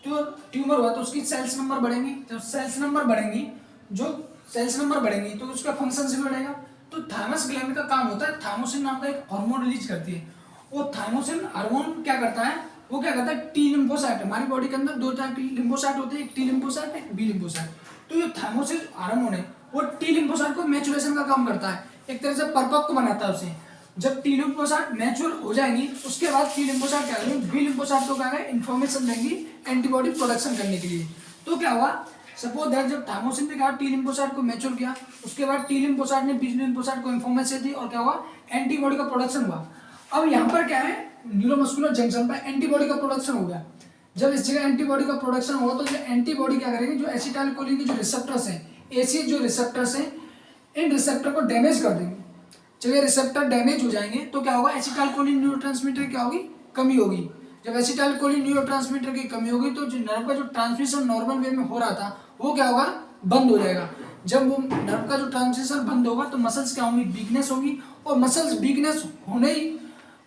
तो ट्यूमर हुआ तो उसकी सेल्स नंबर बढ़ेंगी। जब सेल्स नंबर बढ़ेंगी, जो सेल्स नंबर बढ़ेंगी तो उसका फंक्शन भी बढ़ेगा। तो थाइमस ग्लैंड का काम होता है, थाइमोसिन नाम का एक हार्मोन रिलीज करती है। वो थाइमोसिन हार्मोन क्या करता है, वो क्या करता है, टी लिम्फोसाइट, हमारी बॉडी के अंदर दो टाइप की लिम्फोसाइट होते हैं, एक टी लिम्फोसाइट एक बी लिम्फोसाइट। तो जो थाइमोसिन हार्मोन है वो टी लिम्फोसाइट को मैचुरेशन का काम करता है, एक तरह से परिपक्व बनाता है उसे। जब टी लिम्फोसाइट मैच्योर हो जाएंगी उसके बाद टी लिम्फोसाइट क्या करेंगी, बी लिम्फोसाइट को क्या करेंगे, इन्फॉर्मेशन देंगी एंटीबॉडी प्रोडक्शन करने के लिए। तो क्या हुआ, सपोज दैट जब थाइमोसिन ने क्या टी लिम्फोसाइट को मैच्योर किया, उसके बाद टी लिम्फोसाइट ने बी लिम्फोसाइट को इन्फॉर्मेशन दी और क्या हुआ, एंटीबॉडी का प्रोडक्शन हुआ। अब यहाँ पर क्या है, न्यूरोमस्कुलर जंक्शन पर एंटीबॉडी का प्रोडक्शन हो गया। जब इस जगह एंटीबॉडी का प्रोडक्शन हुआ तो जो एंटीबॉडी क्या करेंगे, जो एसिटाइलकोलिन के जो रिसेप्टर्स हैं, एसी जो रिसेप्टर्स हैं, इन रिसेप्टर को डैमेज कर देंगे। जब ये रिसेप्टर डैमेज हो जाएंगे तो क्या होगा, एसिटाइलकोलिन न्यूरोट्रांसमीटर क्या होगी, कमी होगी। जब एसिटाइलकोलिन न्यूरोट्रांसमीटर की कमी होगी तो जो नर्व का जो ट्रांसमिशन नॉर्मल वे में हो रहा था वो क्या होगा, बंद हो जाएगा। जब वो नर्व का जो ट्रांसमिशन बंद होगा तो मसल्स क्या होंगी, वीकनेस होगी, और मसल्स वीकनेस होने ही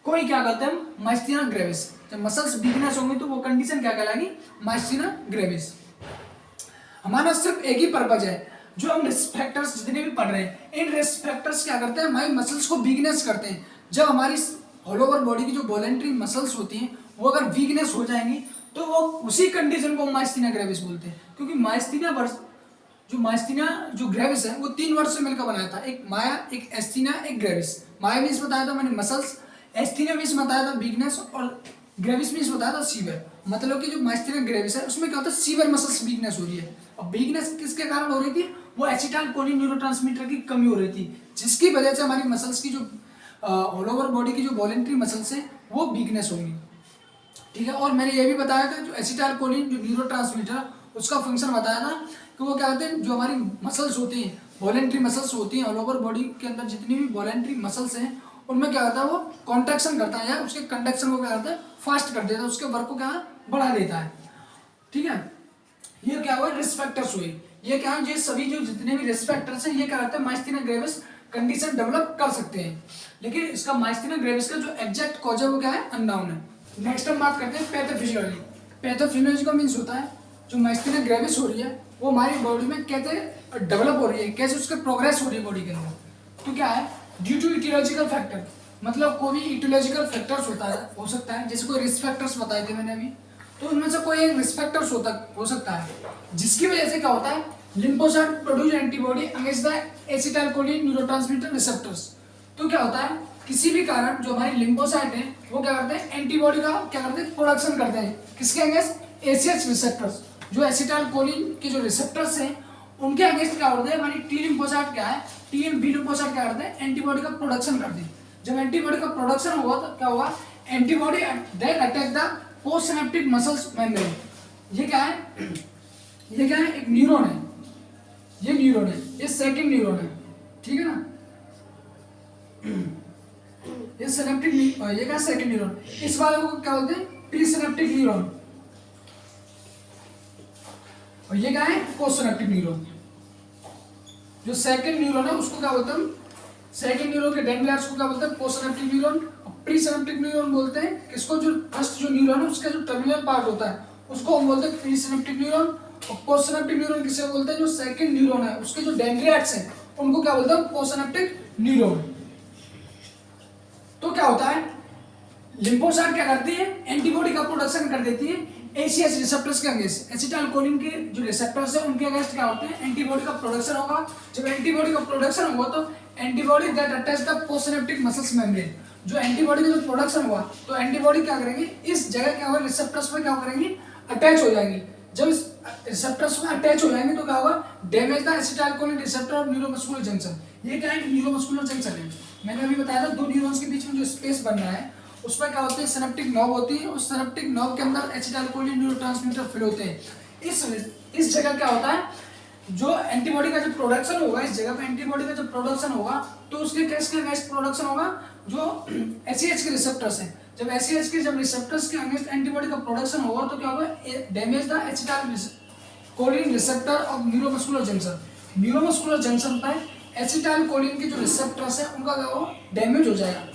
कोई क्या कहते हैं, माइस्थीनिया ग्रेविस। जब मसल्स वीकनेस होंगी तो वो कंडीशन क्या कहलाएगी, माइस्थीनिया ग्रेविस। हमारा सिर्फ एक ही पर्पज है, जो हम रिस्क फैक्टर्स जितने भी पढ़ रहे हैं, इन रिस्क फैक्टर्स क्या करते हैं, हमारी मसल्स को वीकनेस करते हैं। जब हमारी ऑल ओवर बॉडी की जो वॉलेंट्री मसल्स होती हैं वो अगर वीकनेस हो जाएंगी तो वो उसी कंडीशन को माइस्थीनिया ग्रेविस बोलते हैं। क्योंकि माइस्थीनिया जो ग्रेविस है वो 3 वर्ड से मिलकर बनाया था, एक माया, एक एस्थीनिया, एक ग्रेविस। माया मीन्स बताया था मैंने मसल्स, एस्थीनिया मीन्स बताया था वीकनेस, और ग्रेविस मीन्स बताया था सीवियर। मतलब कि जो माइस्थीनिया ग्रेविस है उसमें क्या होता है, सीवियर मसल्स वीकनेस हो रही है। और वीकनेस किसके कारण हो रही थी, वो एसिटाइलकोलिन न्यूरोट्रांसमीटर की कमी हो रही थी, जिसकी वजह से हमारी मसल्स की जो ऑल ओवर बॉडी की जो वॉलेंट्री मसल्स है वो वीकनेस होंगी। ठीक है, और मैंने ये भी बताया था जो एसिटाइलकोलिन जो न्यूरोट्रांसमीटर, उसका फंक्शन बताया था कि वो क्या होते हैं, जो हमारी मसल्स होती हैं, वॉलेंट्री मसल्स होती हैं, ऑल ओवर बॉडी के अंदर जितनी भी वॉलेंट्री मसल्स हैं उनमें क्या होता है, वो कॉन्ट्रैक्शन करता है या उसके कंडक्शन को क्या करता है, फास्ट कर देता है, उसके वर्क को क्या बढ़ा देता है। ठीक है, ये क्या हुआ, रिस्क फैक्टर्स हुए। ये क्या है, ये सभी जो जितने भी रिस्क फैक्टर्स हैं ये क्या करते हैं, माइस्थीनिया ग्रेविस कंडीशन डेवलप कर सकते हैं। लेकिन इसका माइस्थीनिया ग्रेविस का जो एग्जैक्ट कॉज है वो क्या है, अननोन है। नेक्स्ट हम बात करते हैं पैथोफिजियोलॉजी। पैथोफिजियोलॉजी का मीन्स होता है जो माइस्थीनिया ग्रेविस हो रही है वो हमारी बॉडी में कैसे डेवलप हो रही है, कैसे उसके प्रोग्रेस हो रही है बॉडी के अंदर। तो क्या है, ड्यू टू इटियोलॉजिकल फैक्टर, मतलब कोई भी इटियोलॉजिकल फैक्टर्स हो सकता है, जैसे कोई रिस्क फैक्टर्स बताए थे मैंने अभी, तो उनमें से कोई एक रिस्क फैक्टर्स हो सकता है जिसकी वजह से क्या होता है, lymphocyte produce antibody against the acetylcholine neurotransmitter receptors. तो क्या होता है, किसी भी कारण जो हमारी लिम्फोसाइट है वो क्या करते हैं, एंटीबॉडी का क्या करते हैं, प्रोडक्शन करते हैं, किसके अगेंस्ट, एसीएच रिसेप्टर्स। जो एसिटाइलकोलिन के जो रिसेप्टर्स हैं उनके अगेंस्ट क्या होता है, हमारी टी लिम्फोसाइट क्या है, टी बी लिम्फोसाइट क्या करते हैं, एंटीबॉडी का प्रोडक्शन करते हैं। जब एंटीबॉडी का प्रोडक्शन हुआ तो क्या हुआ, antibody then attack the post synaptic muscles membrane. ये क्या है, ये क्या है, एक न्यूरॉन है, ये न्यूरॉन है, ये सेकंड न्यूरॉन है, ठीक है ना, ये सिनेप्टिक, ये क्या सेकंड न्यूरॉन, इस वाले को क्या बोलते हैं, प्री सिनेप्टिक न्यूरॉन, और ये क्या है, पोस्ट सिनेप्टिक न्यूरॉन। जो सेकंड न्यूरॉन है उसको क्या बोलते हैं, सेकंड न्यूरॉन के डेंड्राइट्स को क्या बोलते हैं, post synaptic neuron. Pre synaptic neuron बोलते हैं किसको, जो फर्स्ट जो न्यूरॉन है उसका जो टर्मिनल पार्ट होता है उसको हम बोलते हैं प्री सिनेप्टिक न्यूरॉन, और पोस्टसिनेप्टिक न्यूरॉन किसे बोलते हैं, जो सेकंड न्यूरॉन है उसके जो डेंड्रिट्स हैं उनको क्या बोलते हैं, पोस्टसिनेप्टिक न्यूरॉन। तो क्या होता है, लिम्फोसाइट क्या करती है, एंटीबॉडी का प्रोडक्शन कर देती है एसीएस रिसेप्टर्स के अगेंस्ट। एसिटाइलकोलिन के जो रिसेप्टर्स है उनके अगेंस्ट क्या होते हैं, एंटीबॉडी का प्रोडक्शन होगा। जब एंटीबॉडी का प्रोडक्शन होगा तो antibody that attach the postsynaptic muscles membrane, जो एंटीबॉडी का जो प्रोडक्शन हुआ तो एंटीबॉडी क्या करेंगे, इस जगह क्या होगा, रिसेप्टर्स में क्या करेंगी, अटैच हो जाएंगी। जब इस रिसेप्टर्स में अटैच हो जाएंगे तो क्या होगा, डैमेज द एसिटाइलकोलिन रिसेप्टर और न्यूरोमस्कुलर जंक्शन। ये क्या है, न्यूरोमस्कुलर जंक्शन है। मैंने अभी बताया था दो न्यूरॉन्स के बीच में जो स्पेस बन रहा है उसमें क्या होती है, सिनेप्टिक नर्व होती है। उस सिनेप्टिक नर्व के अंदर एसिटाइलकोलिन न्यूरोट्रांसमीटर फिल होते हैं। इस जगह क्या होता है, जो एंटीबॉडी का जो प्रोडक्शन होगा, इस जगह पे एंटीबॉडी का जो प्रोडक्शन होगा तो उसके किसके अगेंस्ट प्रोडक्शन होगा, जो एसीएच के रिसेप्टर्स हैं। जब एसीएच के जब रिसेप्टर्स के अगेंस्ट एंटीबॉडी का प्रोडक्शन होगा तो क्या होगा, damage the acetylcholine receptor of neuromuscular junction. Neuromuscular junction पर एसिटाइलकोलिन के जो रिसेप्टर्स हैं उनका क्या होगा, डैमेज हो जाएगा।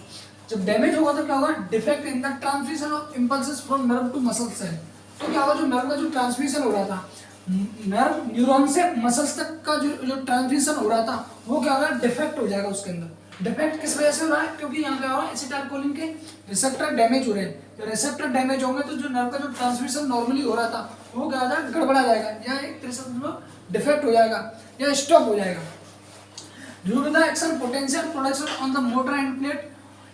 जब डैमेज होगा तो क्या होगा, defect in the transmission of impulses from nerve to muscle cell. तो क्या होगा, जो नर्व का जो ट्रांसमिशन हो रहा था, नर्व न्यूरॉन से मसल्स तक का जो ट्रांसमिशन हो रहा था वो क्या होगा, डिफेक्ट हो जाएगा उसके अंदर। डिफेक्ट किस वजह से हो रहा है, क्योंकि यहाँ क्या हो रहा है, एसिटाइलकोलिन के रिसेप्टर डैमेज हो रहे हैं। जब रिसेप्टर डैमेज होंगे तो जो नर्व का जो ट्रांसमिशन नॉर्मली हो रहा था वो क्या हो जाएगा, गड़बड़ा जाएगा, या एक तरह से डिफेक्ट हो जाएगा या स्टॉप हो जाएगा। Due to the action potential production on the motor end plate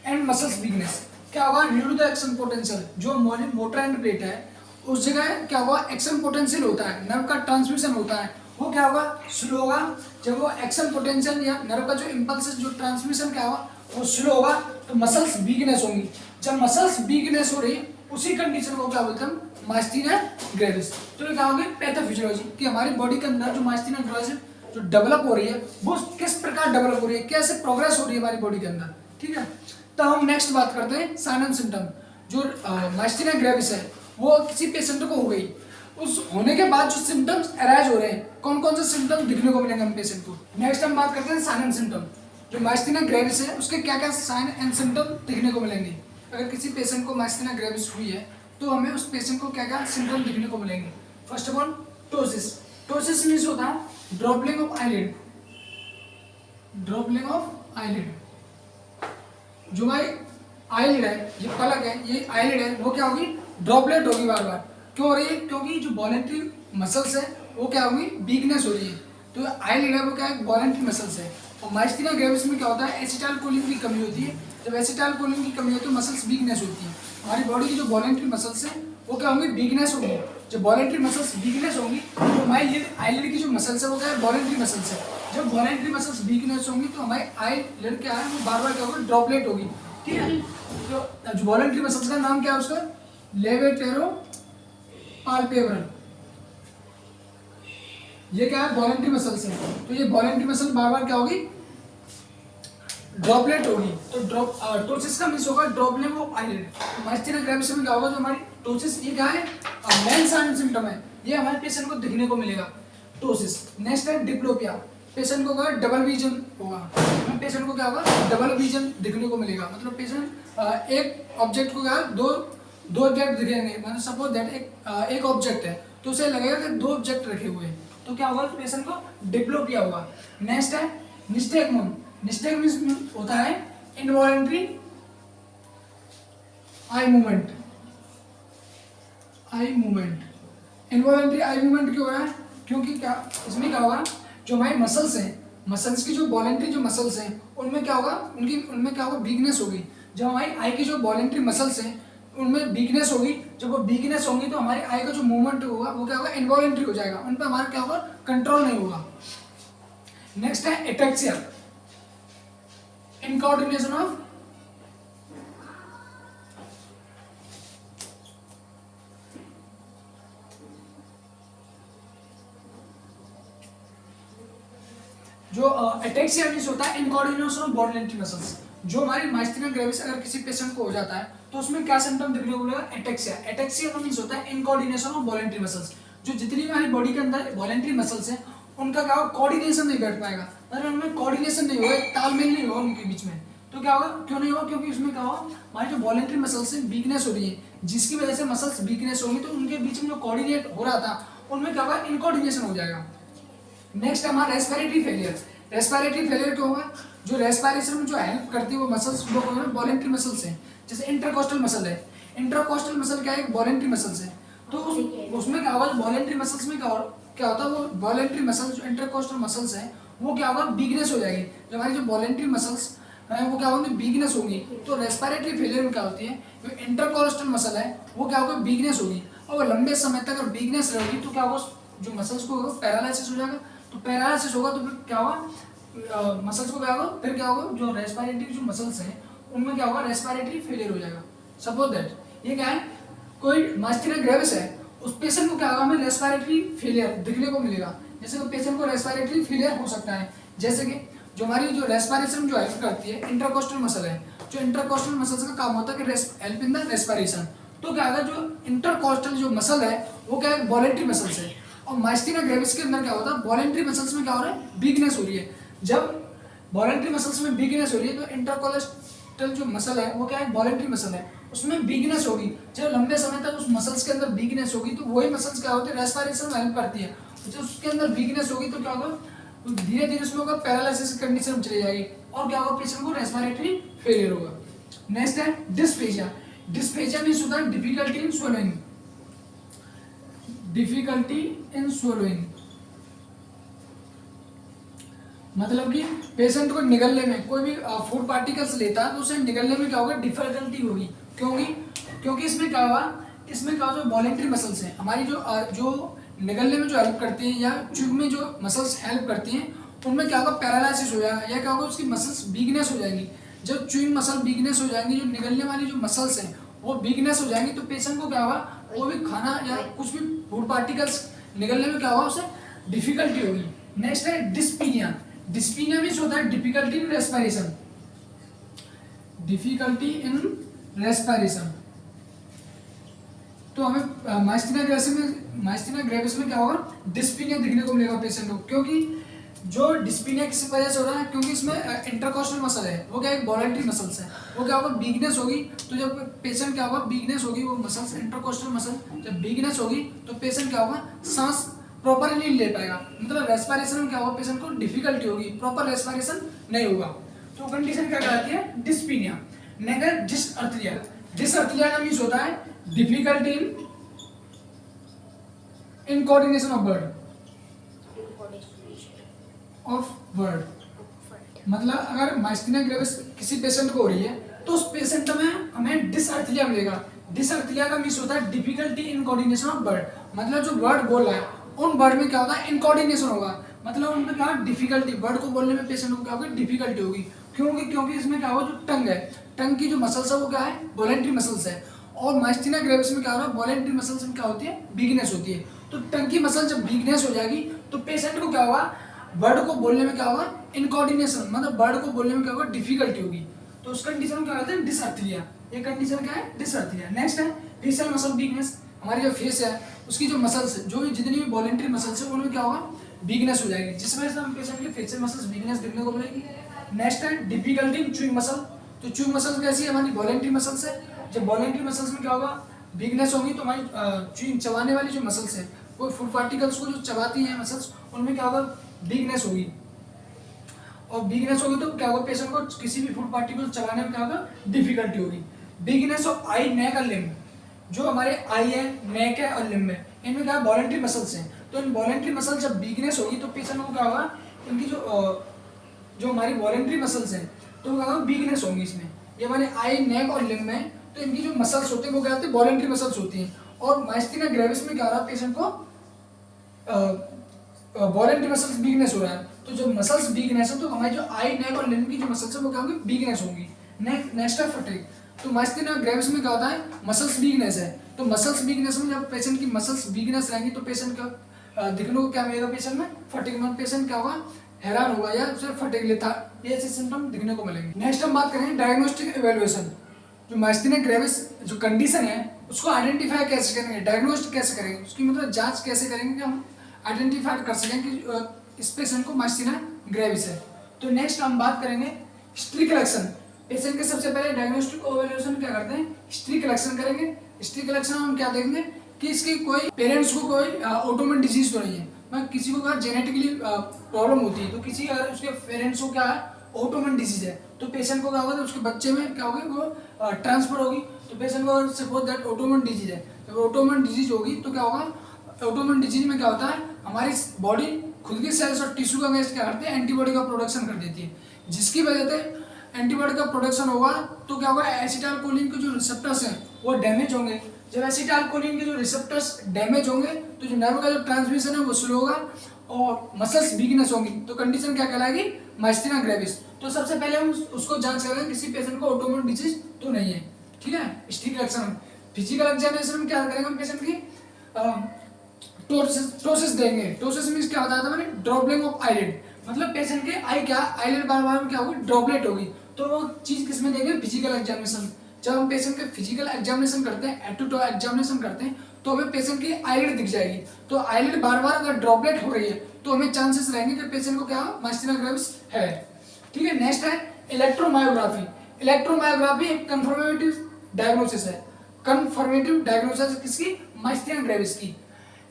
and muscles weakness, क्या होगा, due to the action potential, जो मोटर एंड प्लेट है उस जगह क्या होगा, एक्शन पोटेंशियल होता है, नर्व का ट्रांसमिशन होता है, वो क्या होगा, स्लो होगा। जब वो एक्शन पोटेंशियल या नर्व का जो इम्पल्स जो ट्रांसमिशन क्या होगा वो स्लो होगा तो मसल्स वीकनेस होंगी। जब मसल्स वीकनेस हो रही है उसी कंडीशन को क्या बोलते हैं, माइस्थीनिया ग्रेविस। तो ये क्या होगी, पैथोफिजियोलॉजी, कि हमारी बॉडी के अंदर जो माइस्थीनिया ग्रेविस जो डेवलप हो रही है वो किस प्रकार डेवलप हो रही है, कैसे प्रोग्रेस हो रही है हमारी बॉडी के अंदर। ठीक है, तो हम नेक्स्ट बात करते हैं साइन एंड सिम्टम। जो माइस्थीनिया ग्रेविस है वो किसी पेशेंट को हो गई, उस होने के बाद जो सिम्टम्स अराइज हो रहे हैं, कौन कौन से सिम्टम्स दिखने को मिलेंगे हम पेशेंट को। नेक्स्ट हम बात करते हैं साइन एंड सिम्टम। जो माइस्थीनिया ग्रेविस है उसके क्या क्या साइन एंड सिम्टम दिखने को मिलेंगे। अगर किसी पेशेंट को माइस्थीनिया ग्रेविस हुई है तो हमें उस पेशेंट को क्या क्या सिम्टम दिखने को मिलेंगे। First of all ptosis. Ptosis means होता है ड्रॉपलिंग ऑफ आईलिड। ड्रॉपलिंग ऑफ आईलिड, जो हमारी आईलिड है, ये पलक है, ये आईलिड है, वो क्या होगी, ड्रॉपलेट होगी बार बार। क्यों हो रही है, क्योंकि जो वॉलेंट्री मसल्स है वो क्या होगी, वीकनेस हो रही है। तो आईलिड है वो क्या है, वॉलेंट्री मसल्स है। और माइस्थीनिया ग्रेविस में क्या होता है, एसिटाइलकोलिन की कमी होती है। जब एसिटाइलकोलिन की कमी होती है तो मसल्स वीकनेस होती है। हमारी बॉडी की जो वॉलेंट्री मसल्स है वो क्या होंगी, वीकनेस होंगी। जब वॉलेंट्री मसल्स वीकनेस होंगी तो हमारी आईलिड की जो मसल्स है वो क्या है, वॉलेंट्री मसल्स है। जब वॉलेंट्री मसल्स वीकनेस होंगी तो हमारी आईलिड क्या है, वो बार बार क्या होगी, ड्रॉपलेट होगी। ठीक है, तो जो वॉलेंट्री मसल्स का नाम क्या है उसका, लेवेटेरो पाल्पेब्रल। ये क्या है, वॉलेंट्री मसल्स है। तो ये वॉलेंट्री मसल बार बार क्या होगी, ड्रॉपलेट होगी। तो टोसिस का मीन्स होगा ड्रॉपलिंग ऑफ आईलिड। माइस्थीनिया ग्रेविस में क्या होगा, जो हमारी टोसिस, ये क्या है, मेन साइन सिम्टम है, ये हमारे पेशेंट को दिखने को मिलेगा, टोसिस। नेक्स्ट है डिप्लोपिया। पेशेंट को क्या, डबल विजन होगा। पेशेंट को क्या होगा, डबल विजन दिखने को मिलेगा। मतलब पेशेंट एक ऑब्जेक्ट को क्या, दो ऑब्जेक्ट दिखेंगे। मतलब सपोज दैट एक ऑब्जेक्ट है तो उसे लगेगा कि दो ऑब्जेक्ट रखे हुए हैं, तो क्या होगा, पेशेंट को डिप्लोपिया होगा। नेक्स्ट है निस्टेगमम। निस्टेगमम होता है involuntary eye movement. Eye movement, involuntary eye movement क्यों है, क्योंकि क्या इसमें क्या होगा, जो हमारी मसल्स हैं, मसल्स की जो वॉलेंट्री जो मसल्स हैं उनमें क्या होगा, उनमें क्या होगा, वीकनेस होगी। जब हमारी आई की जो वॉलेंट्री मसल्स हैं उनमें वीकनेस होगी, जब वो वीकनेस होंगी तो हमारी आई का जो मूवमेंट होगा वो क्या होगा, इनवॉलेंट्री हो जाएगा, उन पर हमारा क्या होगा, कंट्रोल नहीं होगा। नेक्स्ट है एटेक्सिया, इनकोऑर्डिनेशन ऑफ जो एटेक्सिया मीन्स होता है इनकोऑर्डिनेशन ऑफ वॉलेंट्री मसल्स। जो हमारी माइस्थीनिया ग्रेविस अगर किसी पेशेंट को हो जाता है तो उसमें क्या सिम्टम दिखने को मिलेगा, एटेक्सिया। एटेक्सिया का मीन्स होता है इनकोऑर्डिनेशन ऑफ वॉलेंट्री मसल्स। जो जितनी भी हमारी बॉडी के अंदर वॉलेंट्री मसल्स हैं उनका क्या होगा, कोऑर्डिनेशन नहीं बैठ पाएगा, मतलब उनमें कोऑर्डिनेशन नहीं होगा, तालमेल नहीं होगा उनके बीच में। तो क्या होगा, क्यों नहीं होगा, क्योंकि उसमें क्या होगा, हमारी जो वॉलेंट्री मसल्स है वीकनेस हो रही है, जिसकी वजह से मसल्स वीकनेस होंगी तो उनके बीच में जो कोऑर्डिनेट हो रहा था उनमें क्या होगा, इनकोऑर्डिनेशन हो जाएगा। नेक्स्ट हमारा रेस्पिरेटरी फेलियर। रेस्पिरेटरी फेलियर क्या होगा, जो रेस्पिरेशन में जो हेल्प करती है वो मसल्स वो वॉलेंट्री मसल्स हैं। जैसे इंटरकोस्टल मसल है, इंटरकोस्टल मसल क्या है, वॉलेंट्री मसल्स है। तो उसमें क्या होगा, वॉलेंट्री मसल्स में क्या होता है, वो वॉलेंट्री मसल्स जो इंटरकोस्टल मसल्स हैं वो क्या होगा, वीकनेस हो जाएगी। जो हमारी जो वॉलेंट्री मसल्स है वो क्या होंगे, वीकनेस होगी। तो रेस्पिरेटरी फेलियर में क्या होती है, जो इंटरकोस्टल मसल है वो क्या होगा, वीकनेस होगी। और वो लंबे समय तक अगर वीकनेस रहेगी तो क्या होगा, जो मसल्स को पैरालिसिस हो जाएगा। तो पैरालिसिस होगा तो फिर क्या होगा, मसल्स को क्या होगा, फिर क्या होगा, जो रेस्पिरेटरी जो मसल्स हैं उनमें क्या होगा, रेस्पिरेटरी फेलियर हो जाएगा। सपोज दैट ये क्या है, कोई माइस्थीनिया ग्रेविस है, उस पेशेंट को क्या होगा, हमें रेस्पिरेटरी फेलियर दिखने को मिलेगा। जैसे कि पेशेंट को रेस्पिरेटरी फेलियर हो सकता है। जैसे कि जो हमारी जो रेस्पिरेशन जो हेल्प करती है, इंटरकोस्टल मसल है, जो इंटरकोस्टल मसल्स का काम होता है कि हेल्प इन द रेस्पिरेशन। तो क्या होगा, जो इंटरकोस्टल जो मसल है वो क्या है, वॉलेंट्री मसल्स है। और माइस्थीनिया ग्रेविस के अंदर क्या होता है, वॉलेंट्री मसल्स में क्या हो रहा है, वीकनेस हो रही है। जब वॉलेंट्री मसल्स में वीकनेस हो रही है तो इंटरकोस्टल जो मसल है वो क्या है, वॉलेंट्री मसल है, उसमें वीकनेस होगी। जब लंबे समय तक उस मसल्स के अंदर वीकनेस होगी तो वही मसल्स क्या होती है, रेस्पिरेशन में हेल्प करती है। जब उसके अंदर वीकनेस होगी तो क्या होगा, धीरे धीरे उसमें होगा पैरालिसिस कंडीशन में चली जाएगी और क्या होगा, पेशेंट को रेस्पिरेटरी फेलियर होगा। नेक्स्ट है डिस्पेजिया। डिस्पेजिया मींस होता है difficulty in swallowing, difficulty in swallowing। मतलब कि पेशेंट को निगलने में, कोई भी फूड पार्टिकल्स लेता है तो उसे निगलने में क्या होगा, डिफिकल्टी होगी। क्योंकि इसमें क्या होगा, इसमें क्या होगा, जो वॉलेंट्री मसल्स हैं हमारी जो निगलने में जो हेल्प करती हैं या च्यूइंग में जो मसल्स हेल्प करती हैं उनमें क्या होगा, पैरालिसिस हो जाएगा या क्या होगा, उसकी मसल्स वीकनेस हो जाएंगी। जब च्यूइंग मसल वीकनेस हो जाएंगी, जो निगलने वाली जो मसल्स हैं वो वीकनेस हो जाएंगी तो पेशेंट को क्या होगा, कोई भी खाना या कुछ भी फूड पार्टिकल्स निगलने में क्या होगा, उसे डिफिकल्टी होगी। नेक्स्ट है डिस्पीनिया। डिस्पीनिया मींस होता है difficulty in respiration, difficulty in respiration. तो हमें माइस्थीनिया ग्रेविस में क्या होगा, डिस्पीनिया दिखने को मिलेगा पेशेंट को। क्योंकि जो डिस्पीनिया किस वजह से हो रहा है, क्योंकि इसमें इंटरकोस्टल मसल है वो क्या है, वॉलेंट्री मसल्स है, वो क्या होगा, वीकनेस होगी। तो जब पेशेंट क्या होगा, वीकनेस होगी, वो मसल्स इंटरकोस्टल मसल जब वीकनेस होगी तो पेशेंट क्या होगा, सांस प्रॉपर नहीं ले पाएगा। मतलब रेस्पिरेशन में क्या होगा, पेशेंट को डिफिकल्टी होगी, प्रॉपर रेस्पिरेशन नहीं होगा। तो कंडीशन क्या कहलाती है, डिस्पीनिया। नेक्स्ट डिसअर्थलिया। डिसअर्थलिया का मींस होता है difficulty in coordination of word. मतलब अगर माइस्थीनिया ग्रेविस किसी पेशेंट को हो रही है तो उस पेशेंट में हमें डिसअर्थलिया मिलेगा। डिसअर्थलिया का मींस होता है difficulty in coordination of word. मतलब जो वर्ड बोल रहा है उन वर्ड में क्या होगा, इनकोऑर्डिनेशन होगा। मतलब उनमें क्या डिफिकल्टी, वर्ड को बोलने में पेशेंट को क्या होगी, डिफिकल्टी होगी। क्योंकि इसमें क्या होगा, जो टंग है, टंग की जो मसल्स है वो क्या है, वॉलेंट्री मसल्स है। और माइस्थीनिया ग्रेविस में क्या हो रहा है, वॉलेंट्री मसल्स में क्या होती है, वीकनेस होती है। तो टंग की मसल जब वीकनेस हो जाएगी तो पेशेंट को क्या होगा, वर्ड को बोलने में क्या होगा, इनकोऑर्डिनेशन, मतलब वर्ड को बोलने में क्या होगा, डिफिकल्टी होगी। तो उस कंडीशन को क्या कहते हैं, डिसअर्थलिया। ये कंडीशन क्या है, डिसअर्थलिया। नेक्स्ट है फेशियल मसल वीकनेस। हमारी जो फेस है उसकी जो मसल्स है, जो भी जितनी भी वॉलेंट्री मसल्स है उनमें क्या होगा, वीकनेस हो जाएगी, जिस वजह से हम पेशेंट के फेशियल मसल्स वीकनेस देखने को मिलेगी। नेक्स्ट है डिफिकल्टी इन च्यूइंग मसल। तो च्यूइंग मसल कैसी है, हमारी वॉलेंट्री मसल्स है। जब वॉलेंट्री मसल्स में क्या होगा, वीकनेस होगी तो हमारी च्यूइंग चबाने वाली जो मसल्स है, कोई फूड पार्टिकल्स को जो चबाती हैं मसल्स, उनमें क्या होगा, वीकनेस होगी। और वीकनेस होगी तो क्या होगा, पेशेंट को किसी भी फूड पार्टिकल चबाने में क्या होगा, डिफिकल्टी होगी। वीकनेस ऑफ आई, नेक और लिम्ब। जो हमारे आई है, नेक है और लिम्ब है, इनमें क्या वॉलेंट्री मसल्स हैं। तो इन वॉलेंट्री मसल जब वीकनेस होगी तो पेशेंट को क्या होगा, इनकी जो हमारी वॉलेंट्री मसल्स हैं तो क्या होगा, वीकनेस होंगी इसमें। ये हमारे आई, नेक और लिम्ब में, तो इनकी जो मसल्स होती हैं वो क्या होती है, वॉलेंट्री मसल्स होती हैं। और माइस्थीनिया ग्रेविस में क्या हो रहा है, पेशेंट को वॉलेंट्री मसल्स वीकनेस हो रहा है। तो जो मसल्स वीकनेस है तो हमारी जो आई, नेक और लिम्ब की जो मसल्स है वो क्या होंगी, वीकनेस होंगी। नेक्स्ट है फटीग। तो माइस्थीनिया ग्रेविस में क्या होता है, मसल्स वीकनेस है। तो मसल्स वीकनेस में जब पेशेंट की मसल्स वीकनेस रहेंगी तो पेशेंट का दिखने को क्या मिलेगा, पेशेंट में फटीग। में पेशेंट क्या होगा, हैरान होगा या उसे फटीग लेता, ये ऐसे सिम्टम दिखने को मिलेंगे। नेक्स्ट हम बात करेंगे डायग्नोस्टिक इवैल्यूएशन। जो माइस्थीनिया ग्रेविस जो कंडीशन है उसको आइडेंटिफाई कैसे करेंगे, डायग्नोस्ट कैसे करेंगे, उसकी मतलब जांच कैसे करेंगे कि हम आइडेंटिफाई कर सकें कि इस पेशेंट को माइस्थीनिया ग्रेविस है। तो नेक्स्ट हम बात करेंगे हिस्ट्री कलेक्शन। पेशेंट के सबसे पहले डायग्नोस्टिक इवैल्यूएशन क्या करते हैं, हिस्ट्री कलेक्शन करेंगे। हिस्ट्री कलेक्शन में हम क्या देखेंगे कि इसके कोई पेरेंट्स को कोई ऑटोइम्यून डिजीज तो नहीं है, मैं किसी को कहा जेनेटिकली प्रॉब्लम होती है, तो किसी अगर उसके पेरेंट्स को क्या है ऑटोइम्यून डिजीज है, तो पेशेंट को क्या होगा, तो उसके बच्चे में क्या होगी वो ट्रांसफर होगी। तो पेशेंट को अगर सपोज दैट ऑटोइम्यून डिजीज है, जब ऑटोइम्यून डिजीज होगी तो क्या होगा, ऑटोइम्यून डिजीज में क्या होता है, हमारी बॉडी खुद की सेल्स और टिश्यू का अगेंस्ट क्या करती है, एंटीबॉडी का प्रोडक्शन कर देती है, जिसकी वजह से एंटीबॉडी का प्रोडक्शन होगा तो क्या होगा, एसिटाइलकोलिन के जो रिसेप्टर्स हैं वो डैमेज होंगे। जब एसिटाइलकोलिन के जो रिसेप्टर्स डैमेज होंगे तो जो नर्व का जो ट्रांसमिशन है वो स्लो होगा और मसल्स वीकनेस होंगी, तो कंडीशन क्या कहलाएगी, माइस्थीनिया ग्रेविस। तो सबसे पहले हम उसको जांच करेंगे किसी पेशेंट को ऑटोइम्यून डिजीज तो नहीं है, ठीक है। स्टिक एक्शन फिजिकल एग्जामिनेशन में क्या करेंगे, हम पेशेंट की टोसिस देंगे। टोसिस मींस क्या होता है, मैंने ड्रॉपलिंग ऑफ आईलिड, मतलब पेशेंट के आई क्या आईलिड बार बार में क्या होगी, ड्रॉपलेट होगी, तो वो चीज किसमें देंगे, फिजिकल एग्जामिनेशन। जब हम पेशेंट के फिजिकल एग्जामिनेशन करते हैं, हेड टू टो एग्जामिनेशन करते हैं, तो हमें पेशेंट की आईलिड दिख जाएगी, तो आईलिड बार बार अगर ड्रॉपलेट हो रही है तो हमें चांसेस रहेंगे कि पेशेंट को क्या माइस्थीनिया ग्रेविस है, ठीक है। नेक्स्ट है इलेक्ट्रोमायोग्राफी। इलेक्ट्रोमायोग्राफी एक कंफर्मेटिव डायग्नोसिस है, कंफर्मेटिव डायग्नोसिस किसकी, माइस्थीनिया ग्रेविस की।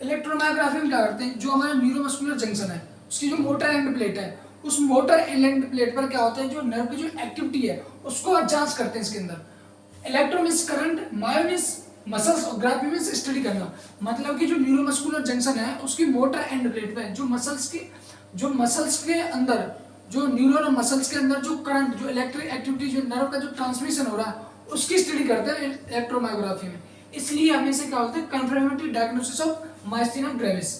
इलेक्ट्रोमायोग्राफी में क्या करते हैं, जो हमारा न्यूरोमस्कुलर जंक्शन है उसकी जो मोटर एंड प्लेट है, उस मोटर एंड प्लेट पर क्या होता है, जो नर्व की जो एक्टिविटी है उसको जांच करते हैं इसके अंदर। इलेक्ट्रो मींस करंट, मायो मींस मसल्स और ग्राफी मींस स्टडी करना, मतलब कि जो न्यूरोमस्कुलर जंक्शन है उसकी मोटर एंड प्लेट पे जो मसल्स के अंदर जो न्यूरॉन और मसल्स के अंदर जो करंट, जो इलेक्ट्रिक एक्टिविटी, जो नर्व का जो ट्रांसमिशन हो रहा है उसकी स्टडी करते हैं इलेक्ट्रोमायोग्राफी में, इसलिए हमें इसे क्या बोलते हैं, confirmative diagnosis of myasthenia gravis.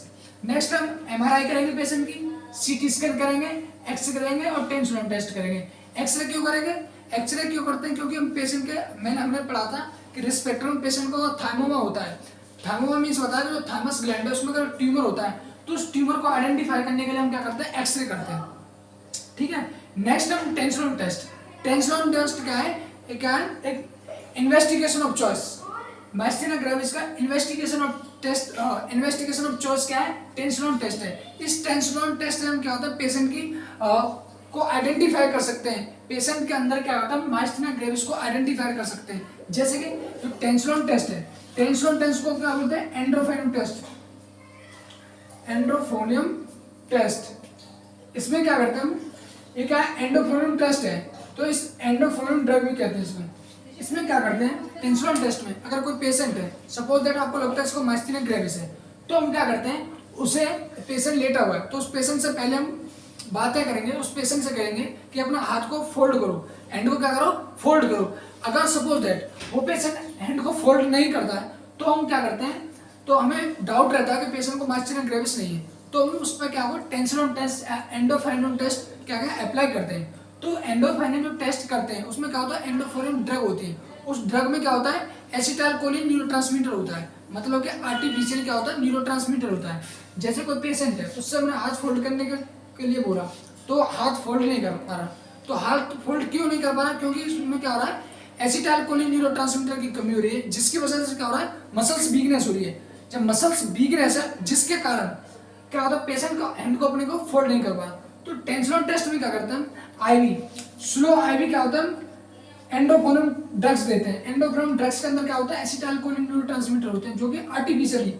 Next हम एमआरआई करेंगे पेशेंट की, सीटी स्कैन करेंगे, एक्सरे करेंगे और टेंशन टेस्ट करेंगे। एक्सरे क्यों करेंगे, एक्सरे क्यों करते हैं, क्योंकि हम पेशेंट के, हमने पढ़ा था कि रिस्पेक्ट्रम पेशेंट को थाइमोमा होता है, थाइमोमा मींस होता है जो थाइमस ग्लैंड है उसमें अगर ट्यूमर होता है तो उस ट्यूमर को आइडेंटिफाई करने के लिए हम क्या करते हैं, एक्सरे करते हैं, ठीक है। नेक्स्ट हम टेंशन टेस्ट। टेंशन टेस्ट क्या है, एक investigation of choice. Myasthenia gravis का इन्वेस्टिगेशन ऑफ चॉइस क्या है, टेंशन टेस्ट है। इस टेंशन टेस्ट से हम क्या होता है, पेशेंट की को आइडेंटिफाई कर सकते हैं, पेशेंट के अंदर क्या होता है, माइस्थीनिया ग्रेविस को आइडेंटिफाई कर सकते हैं। जैसे कि जो टेंशन टेस्ट है, टेंशन टेस्ट को क्या बोलते हैं, एंड्रोफोनियम टेस्ट, एंड्रोफोनियम टेस्ट। इसमें क्या करते हैं हम, ये क्या है, एंडोफोनियम टेस्ट है, तो इस एंडोफोनियम ड्रग भी कहते हैं इसमें क्या करते हैं, टेंशन टेस्ट में अगर कोई पेशेंट है, सपोज दैट आपको लगता है इसको माइस्थीनिया ग्रेविस है, तो हम क्या करते हैं, उसे पेशेंट लेटा हुआ है तो उस पेशेंट से पहले हम बातें करेंगे, उस पेशेंट से कहेंगे कि अपना हाथ को फोल्ड करो, हैंड को क्या करो, फोल्ड करो। अगर सपोज दैट वो पेशेंट हैंड को फोल्ड नहीं करता है तो हम क्या करते हैं, तो हमें डाउट रहता है कि पेशेंट को माइस्थीनिया ग्रेविस नहीं है, तो हम उस पर क्या होगा, टेंशन टेस्ट, एंडोफोनियम टेस्ट क्या अप्लाई करते हैं। तो एंडोफोनियम जो टेस्ट करते हैं उसमें क्या होता है, एंडोफोनियम ड्रग होती है, उस ड्रग में क्या होता है, एसिटाइलकोलिन न्यूरोट्रांसमीटर होता है, मतलब कि आर्टिफिशियल क्या होता है, न्यूरोट्रांसमीटर होता है। जैसे कोई पेशेंट है उससे हमने हाथ फोल्ड करने के लिए बोला तो हाथ फोल्ड नहीं कर पा रहा, तो हाथ फोल्ड क्यों नहीं कर पा रहा, क्योंकि इसमें क्या हो रहा है, एसिटाइलकोलिन न्यूरोट्रांसमीटर की कमी हो रही है, जिसकी वजह से क्या हो रहा है, मसल्स वीकनेस हो रही है। जब मसल्स वीकनेस है जिसके कारण क्या होता है, पेशेंट का हैंड को अपने को फोल्ड नहीं कर पा रहा, तो टेंशन टेस्ट में क्या करते हैं, आईवी, स्लो आईवी क्या होता है, एंडोफोनियम ड्रग्स देते हैं। एंडोफोनियम ड्रग्स के अंदर क्या होता है, एसिटाइलकोलिन न्यूरोट्रांसमीटर होते हैं जो कि आर्टिफिशियली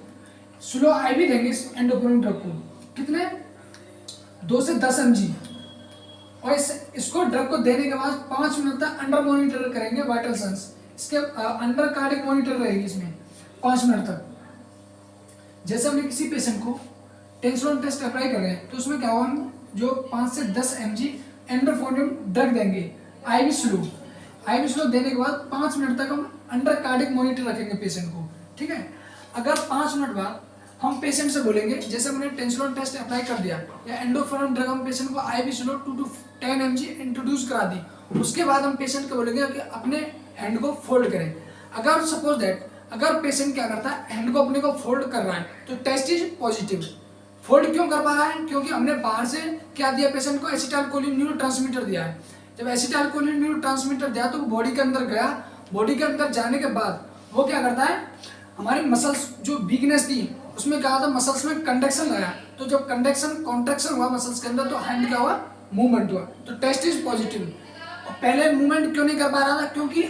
स्लो आईवी देंगे इस एंडोफोनियम ड्रग को, कितने 2 से 10 mg, और इसको ड्रग को देने के बाद 5 मिनट तक अंडर मॉनिटर करेंगे वाइटल साइंस, इसके अंडर कार्डिक मॉनिटर रहेगी इसमें 5 मिनट तक। जैसे हमने किसी पेशेंट को टेंशन टेस्ट अप्लाई कर रहे हैं तो उसमें क्या होगा, जो 5 से 10 mg एंडोफोनियम ड्रग देंगे आईवी स्लो देने के बाद 5 मिनट तक हम अंडर कार्डिक मॉनिटर रखेंगे पेशेंट को, ठीक है। अगर 5 मिनट बाद हम पेशेंट से बोलेंगे, जैसे हमने टेंशन टेस्ट अप्लाई कर दिया या एंडोफोनियम ड्रग हम पेशेंट को IV slow 2 to 10 mg introduce करा दी, उसके बाद हम पेशेंट को बोलेंगे कि अपने हैंड को फोल्ड करें। अगर सपोज दैट अगर पेशेंट क्या करता है, हैंड को अपने को फोल्ड कर रहा है तो टेस्ट इज पॉजिटिव। फोल्ड क्यों कर पा रहा है, क्योंकि हमने बाहर से क्या दिया पेशेंट को, एसिटाइलकोलिन न्यूरोट्रांसमीटर दिया है। जब एसिटाइलकोलिन न्यूरोट्रांसमीटर दिया तो वो बॉडी के अंदर गया, बॉडी के अंदर जाने के बाद वो क्या करता है, हमारी मसल्स जो वीकनेस थी उसमें क्या होता है, मसल्स में कंडक्शन आया, तो जब कंडक्शन कॉन्ट्रैक्शन हुआ मसल्स के अंदर तो हैंड क्या हुआ, मूवमेंट हुआ, तो टेस्ट इज पॉजिटिव। और पहले मूवमेंट क्यों नहीं कर पा रहा था, क्योंकि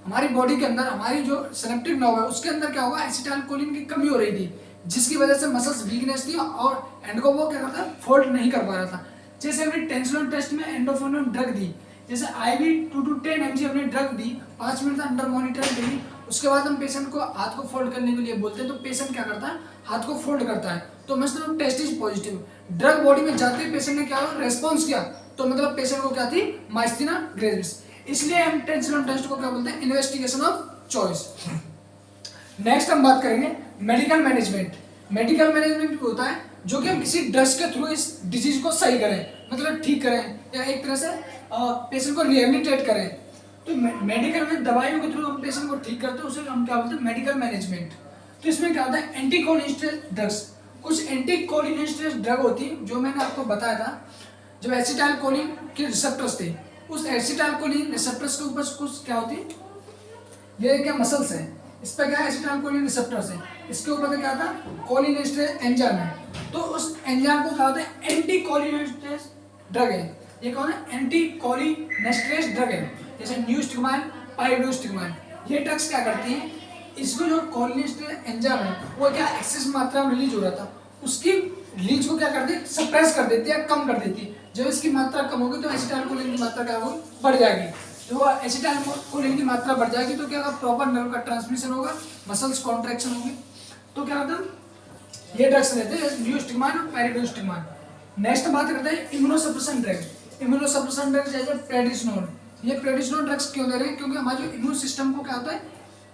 हमारी बॉडी के अंदर हमारी जो सिनेप्टिक नर्व है उसके अंदर क्या होगा, एसिटाइलकोलिन की कमी हो रही थी, जिसकी वजह से मसल्स वीकनेस थी और एंड को वो क्या करता है, फोल्ड नहीं कर पा रहा था। जैसे हमने टेंसिलोन टेस्ट में एंडोफोन ड्रग दी, जैसे IV 2 to 10 mg हमने ड्रग दी, 5 मिनट अंडर मॉनिटरिंग दी, उसके बाद हम पेशेंट को हाथ को फोल्ड करने के लिए बोलते हैं, तो पेशेंट क्या करता है, हाथ को फोल्ड करता है, तो मतलब test is positive. Drug body में जाते ही पेशेंट ने क्या रेस्पॉन्स किया, तो मतलब पेशेंट को क्या थी, माइस्थीनिया ग्रेविस। इसलिए हम टेंसिलोन टेस्ट को क्या बोलते हैं, इन्वेस्टिगेशन ऑफ चॉइस। नेक्स्ट हम बात करेंगे मेडिकल मैनेजमेंट। मेडिकल मैनेजमेंट होता है जो कि हम किसी ड्रग्स के थ्रू इस डिजीज को सही करें, मतलब ठीक करें, या एक तरह से पेशेंट को रिहेबिलिटेट करें। तो मेडिकल में दवाइयों के थ्रू हम पेशेंट को ठीक करते हैं, उसे हम क्या बोलते हैं, मेडिकल मैनेजमेंट। तो इसमें क्या होता है, एंटीकोलिनेस्टेरॉइड ड्रग्स, कुछ एंटीकोलिनेस्टेरॉइड ड्रग होती है जो मैंने आपको बताया था, जब एसिटाइलकोलिन के रिसेप्टर्स थे, उस एसिटाइलकोलिन रिसेप्टर्स के ऊपर कुछ क्या होती है, ये क्या मसल्स है, इस पर क्या एसिटाइलकोलिन रिसेप्टर्स है, इसके ऊपर क्या था, कोलिनेस्टेरेज एंजाइम है, तो उस एंजाइम को क्या होता है, एंटीकोलिनेस्टेरेज ड्रग है। ये कौन है, एंटीकोलिनेस्टेरेज ड्रग है, जैसे न्यूस्टिगमाइन, पाइरोस्टिगमाइन। ये ड्रग्स क्या करती हैं, इसको जो कोलिनेस्टेरेज एंजाइम है वो क्या एक्सेस मात्रा में रिलीज हो रहा था, उसकी रिलीज को क्या करती है, सप्रेस कर देती है, कम कर देती है। जब इसकी मात्रा कम होगी तो एसिटाइलकोलिन की मात्रा क्या होगी, बढ़ जाएगी। जो एसिटाइलकोलिन की मात्रा बढ़ जाएगी तो क्या होगा, प्रॉपर नर्व का ट्रांसमिशन होगा, मसल्स कॉन्ट्रैक्शन होगी, तो क्या होता है, ये ड्रग्स रहते हैं न्यूस्टिगमाइन और पैरिडोस्टिगमाइन। नेक्स्ट बात करते हैं इम्यूनोसप्रेशन ड्रग। इम्यूनोसप्रेशन ड्रग जैसे प्रेडिसोन, ये प्रेडिसोन ड्रग्स क्यों दे रहे हैं, क्योंकि हमारे जो इम्यून सिस्टम को क्या होता है,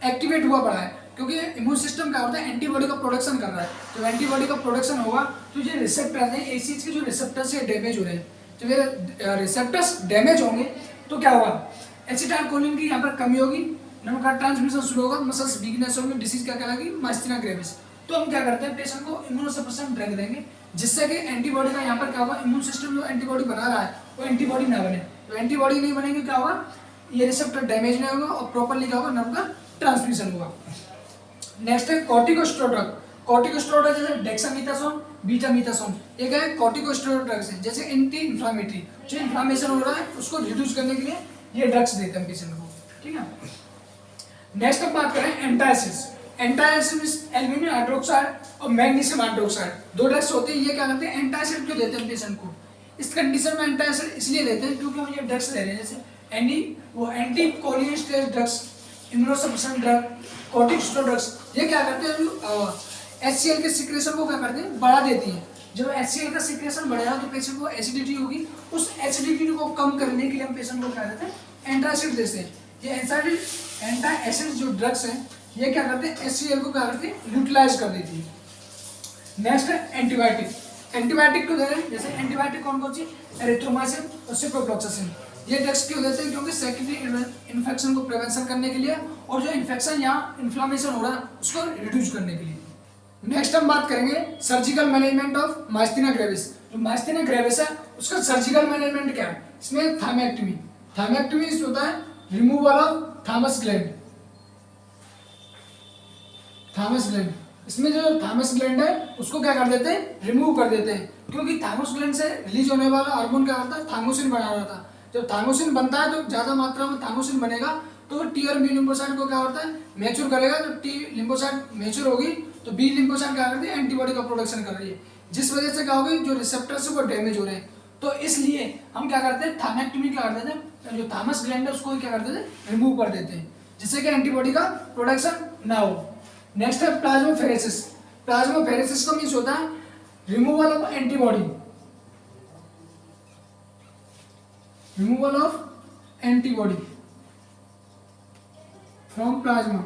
एक्टिवेट हुआ पड़ा है, क्योंकि इम्यून सिस्टम क्या होता है, एंटीबॉडी का प्रोडक्शन कर रहा है। जब एंटीबॉडी का प्रोडक्शन होगा तो ये रिसेप्टर हैं, एसीज के जो रिसेप्टर्स है डैमेज हो रहे हैं, जब ये रिसेप्टर्स डैमेज होंगे तो क्या होगा, एसिटाइलकोलिन की यहाँ पर कमी होगी, नर्व का ट्रांसमिशन शुरू होगा, मसल्स वीकनेस होगी, डिसीज क्या कहलाएगी, माइस्थीनिया ग्रेविस। तो हम क्या करते हैं, पेशेंट को इम्यूनोसप्रेशन ड्रग देंगे, जिससे कि एंटीबॉडी का यहाँ पर क्या होगा, इम्यून सिस्टम जो एंटीबॉडी बना रहा है वो एंटीबॉडी ना बने। तो एंटीबॉडी नहीं बनेगी क्या होगा, ये रिसेप्टर डैमेज नहीं होगा और प्रॉपर्ली क्या होगा, नर्व का ट्रांसमिशन होगा। नेक्स्ट है कॉर्टिकोस्टेरॉइड ड्रग। कॉर्टिकोस्टेरॉइड जैसे डेक्सामेथासोन, बीटामेथासोन, ये क्या है, कॉर्टिकोस्टेरॉइड ड्रग्स है, जैसे एंटी इन्फ्लामेटरी, जो इन्फ्लामेशन हो रहा है उसको रिड्यूस करने के लिए ये ड्रग्स देते हैं पेशेंट को, ठीक है। नेक्स्ट हम बात करें एंटासिड्स। एंटासिड एल्यूमिनियम हाइड्रोक्साइड और मैग्नीशियम हाइड्रोक्साइड, दो ड्रग्स होते हैं, ये क्या करते हैं, एंटासिड क्यों देते हैं पेशेंट को, इस कंडीशन में एंटासिड इसलिए देते हैं क्योंकि हम ये ड्रग्स ले रहे हैं, जैसे anticholinesteroid drugs, immunosuppression drug, corticosteroid drugs, ये क्या करते हैं, HCl के सिक्रेशन को क्या करते हैं, बढ़ा देती है। जब HCl का सिक्रेशन बढ़ेगा तो पेशेंट को एसिडिटी होगी, उस एसिडिटी को कम करने के लिए हम पेशेंट को क्या देते हैं, एंटासिड देते हैं। ये एंटासिड जो ड्रग्स हैं ये क्या करते हैं, HCl को क्या करते हैं, यूटिलाइज कर देती है। नेक्स्ट है एंटीबायोटिक। एंटीबायोटिक को दे रहे हैं, जैसे एंटीबायोटिक कौन कौन सी, एरिथ्रोमाइसिन और सिप्रोफ्लॉक्सासिन। ये ड्रग्स क्यों देते हैं, क्योंकि सेकेंडरी इन्फेक्शन को प्रिवेंशन करने के लिए और जो इन्फेक्शन या इन्फ्लामेशन हो रहा है उसको रिड्यूस करने के लिए। नेक्स्ट हम बात करेंगे surgical management of myasthenia gravis. जो माइस्थीनिया ग्रेविस है उसका सर्जिकल मैनेजमेंट क्या है, इसमें थायमेक्टमी, थायमेक्टमी होता है removal of Thomas gland, Thomas gland, इसमें जो थामस ग्लैंड है उसको क्या कर देते हैं, रिमूव कर देते हैं, क्योंकि थामस ग्लैंड से रिलीज होने वाला हार्मोन क्या करता है, थाइमोसिन बना रहा था। जब थाइमोसिन बनता है तो ज़्यादा मात्रा में थाइमोसिन बनेगा तो टी और बी लिम्फोसाइट को क्या होता है, मैच्योर करेगा। जब टी लिम्फोसाइट मैच्योर होगी तो बी लिम्फोसाइट क्या करती है, एंटीबॉडी का प्रोडक्शन कर रही है, जिस वजह से क्या होगी, जो रिसेप्टर्स है वो डैमेज हो रहे हैं। तो इसलिए हम क्या करते हैं, थायमेक्टमी क्या करते थे, जो थामस ग्लैंड है उसको क्या करते थे, रिमूव कर देते हैं, जिससे कि एंटीबॉडी का प्रोडक्शन ना हो। नेक्स्ट है प्लाज्माफेरेसिस। प्लाज्माफेरेसिस का मीन्स होता है removal of antibody, removal of antibody from plasma.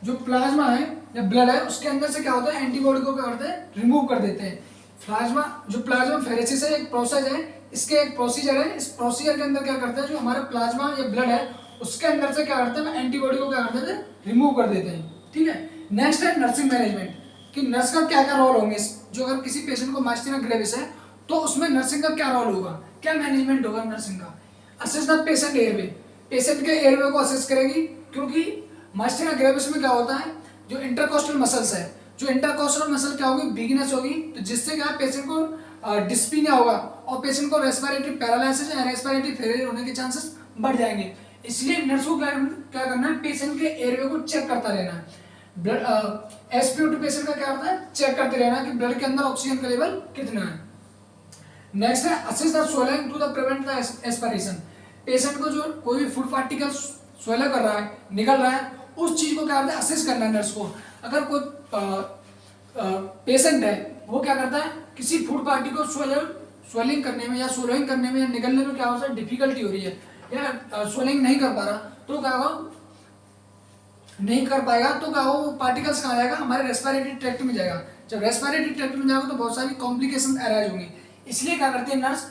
जो प्लाज्मा है या ब्लड है उसके अंदर से क्या होता है, एंटीबॉडी को क्या करते हैं, रिमूव कर देते हैं। प्लाज्मा जो प्लाज्माफेरेसिस है एक प्रोसेस है, इसके एक प्रोसीजर है, इस प्रोसीजर के अंदर क्या करते हैं, जो हमारा प्लाज्मा या ब्लड है उसके अंदर से क्या करते हैं, एंटीबॉडी को क्या करते थे, रिमूव कर देते हैं, ठीक है। नेक्स्ट है नर्सिंग मैनेजमेंट, कि नर्स का क्या क्या रोल होंगे, जो अगर किसी पेशेंट को माइस्थीनिया ग्रेविस है तो उसमें नर्सिंग का क्या रोल होगा, क्या मैनेजमेंट होगा नर्सिंग का। Assess the patient airway, patient के एयरवे को असेस करेगी, क्योंकि माइस्थीनिया ग्रेविस में क्या होता है, जो इंटरकोस्टल मसल्स है, जो इंटरकोस्टल मसल क्या होगी, वीकनेस होगी, तो जिससे क्या पेशेंट को डिस्पीनिया होगा और पेशेंट को रेस्पिरेटरी पैरालिसिस या रेस्पिरेटरी फेलियर होने के चांसेस बढ़ जाएंगे। इसलिए नर्स को क्या करना है, पेशेंट के एयरवे को चेक करता रहना है। ब्लड एसपीओ2 पेशेंट का क्या होता है, चेक करते रहना कि ब्लड के अंदर ऑक्सीजन का लेवल कितना है। नेक्स्ट है assist the swallowing to the prevent the aspiration. Patient को जो कोई भी फूड पार्टिकल स्वेल कर रहा है, निकल रहा है, उस चीज को क्या करता है, असिस्ट करना है नर्स को। अगर कोई पेशेंट है वो क्या करता है, किसी फूड पार्टिकल को स्वेलिंग करने में या सोलोइंग करने में या निकलने में क्या होता है, डिफिकल्टी हो रही है या स्वेलिंग नहीं कर पा रहा, तो क्या होगा, नहीं कर पाएगा तो क्या हो, पार्टिकल्स कहाँ जाएगा, हमारे रेस्पिरेटरी ट्रैक्ट में जाएगा। जब रेस्पिरेटरी ट्रैक्ट में जाएगा तो बहुत सारी कॉम्प्लिकेशन अराइज होंगी। इसलिए क्या करते हैं नर्स,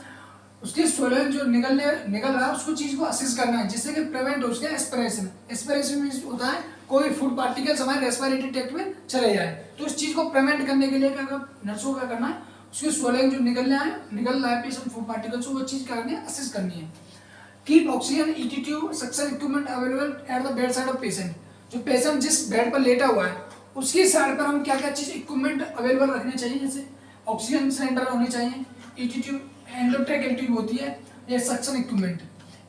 उसकी स्वेलिंग जो निकल रहा है उसको चीज को असिस्ट करना है, जिससे कि प्रिवेंट हो उसके एस्पिरेशन। एस्पिरेशन मींस होता है कोई फूड पार्टिकल्स हमारे रेस्पिरेटरी ट्रैक्ट में चले जाए, तो इस चीज को प्रिवेंट करने के लिए क्या नर्सों को क्या करना है, उसकी स्वेलिंग जो निकल रहा है पेशेंट फूड पार्टिकल्स, वो चीज करनी है, असिस्ट करनी है। Keep oxygen ET tube suction equipment available at the bed side of patient. जो पेशेंट जिस बेड पर लेटा हुआ है उसकी साइड पर हम क्या क्या चीज इक्विपमेंट अवेलेबल रखने चाहिए, जैसे ऑक्सीजन सिलेंडर होने चाहिए, ईटीट्यूब एंडोट्रैक ट्यूब होती है, ये सक्शन इक्विपमेंट,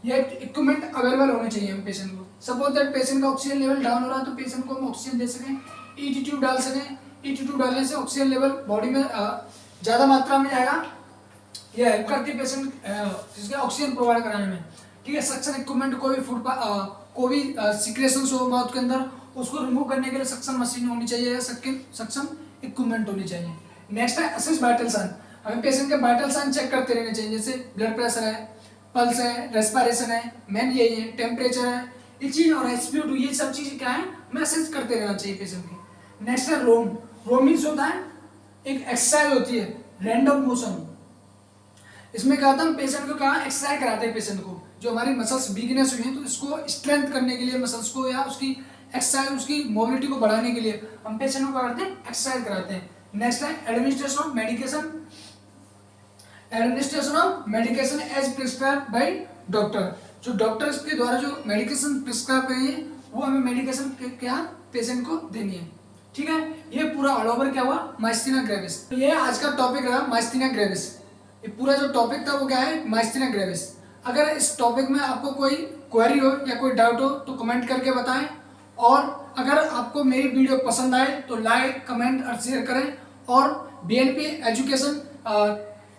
ये इक्विपमेंट अवेलेबल होने चाहिए हम पेशेंट को। सपोज दैट पेशेंट का ऑक्सीजन लेवल डाउन हो रहा है तो पेशेंट को हम ऑक्सीजन दे सकें, ईटीट्यूब डाल सकें। ईटीट्यूब डालने से ऑक्सीजन लेवल बॉडी में ज़्यादा मात्रा में जाएगा, ये हेल्प करती है पेशेंट जिसके ऑक्सीजन प्रोवाइड कराने में। ठीक है, सक्शन इक्विपमेंट, कोई भी फूड कोई भी सिक्रेशंस हो माउथ के अंदर, उसको रिमूव करने के लिए सक्शन मशीन होनी चाहिए या सक्शन इक्विपमेंट होनी चाहिए। नेक्स्ट है असिस्ट वाइटल साइन। हमें पेशेंट के वाइटल साइन चेक करते रहने चाहिए, जैसे ब्लड प्रेशर है, पल्स है, रेस्पिरेशन है, मेन यही है, टेम्परेचर है, ये चीज और एसपीओ2, ये सब चीज़ क्या है, हमें असिस्ट करते रहना चाहिए पेशेंट की। नेक्स्ट है रोम। रोम मीन्स होता है एक एक्सरसाइज होती है, रैंडम मोशन। इसमें क्या होता है, हम पेशेंट को क्या एक्सरसाइज कराते हैं, पेशेंट को जो हमारी मसल्स वीकनेस हुई है तो इसको स्ट्रेंथ करने के लिए मसल्स को या उसकी एक्सरसाइज, उसकी मोबिलिटी को बढ़ाने के लिए हम पेशेंट को क्या करते हैं, एक्सरसाइज कराते हैं। नेक्स्ट है administration of medication. Administration of medication as prescribed by doctor. जो डॉक्टर्स के द्वारा जो मेडिकेशन प्रिस्क्राइब करी है वो हमें मेडिकेशन क्या पेशेंट को देनी है। ठीक है, ये पूरा ऑल ओवर क्या हुआ, माइस्थीनिया ग्रेविस। तो ये आज का टॉपिक रहा माइस्थीनिया ग्रेविस। ये पूरा जो टॉपिक था वो क्या है, माइस्थीनिया ग्रेविस। अगर इस टॉपिक में आपको कोई क्वेरी हो या कोई डाउट हो तो कमेंट करके बताएं, और अगर आपको मेरी वीडियो पसंद आए तो लाइक, कमेंट और शेयर करें, और बीएनपी एजुकेशन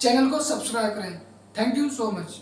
चैनल को सब्सक्राइब करें। Thank you so much.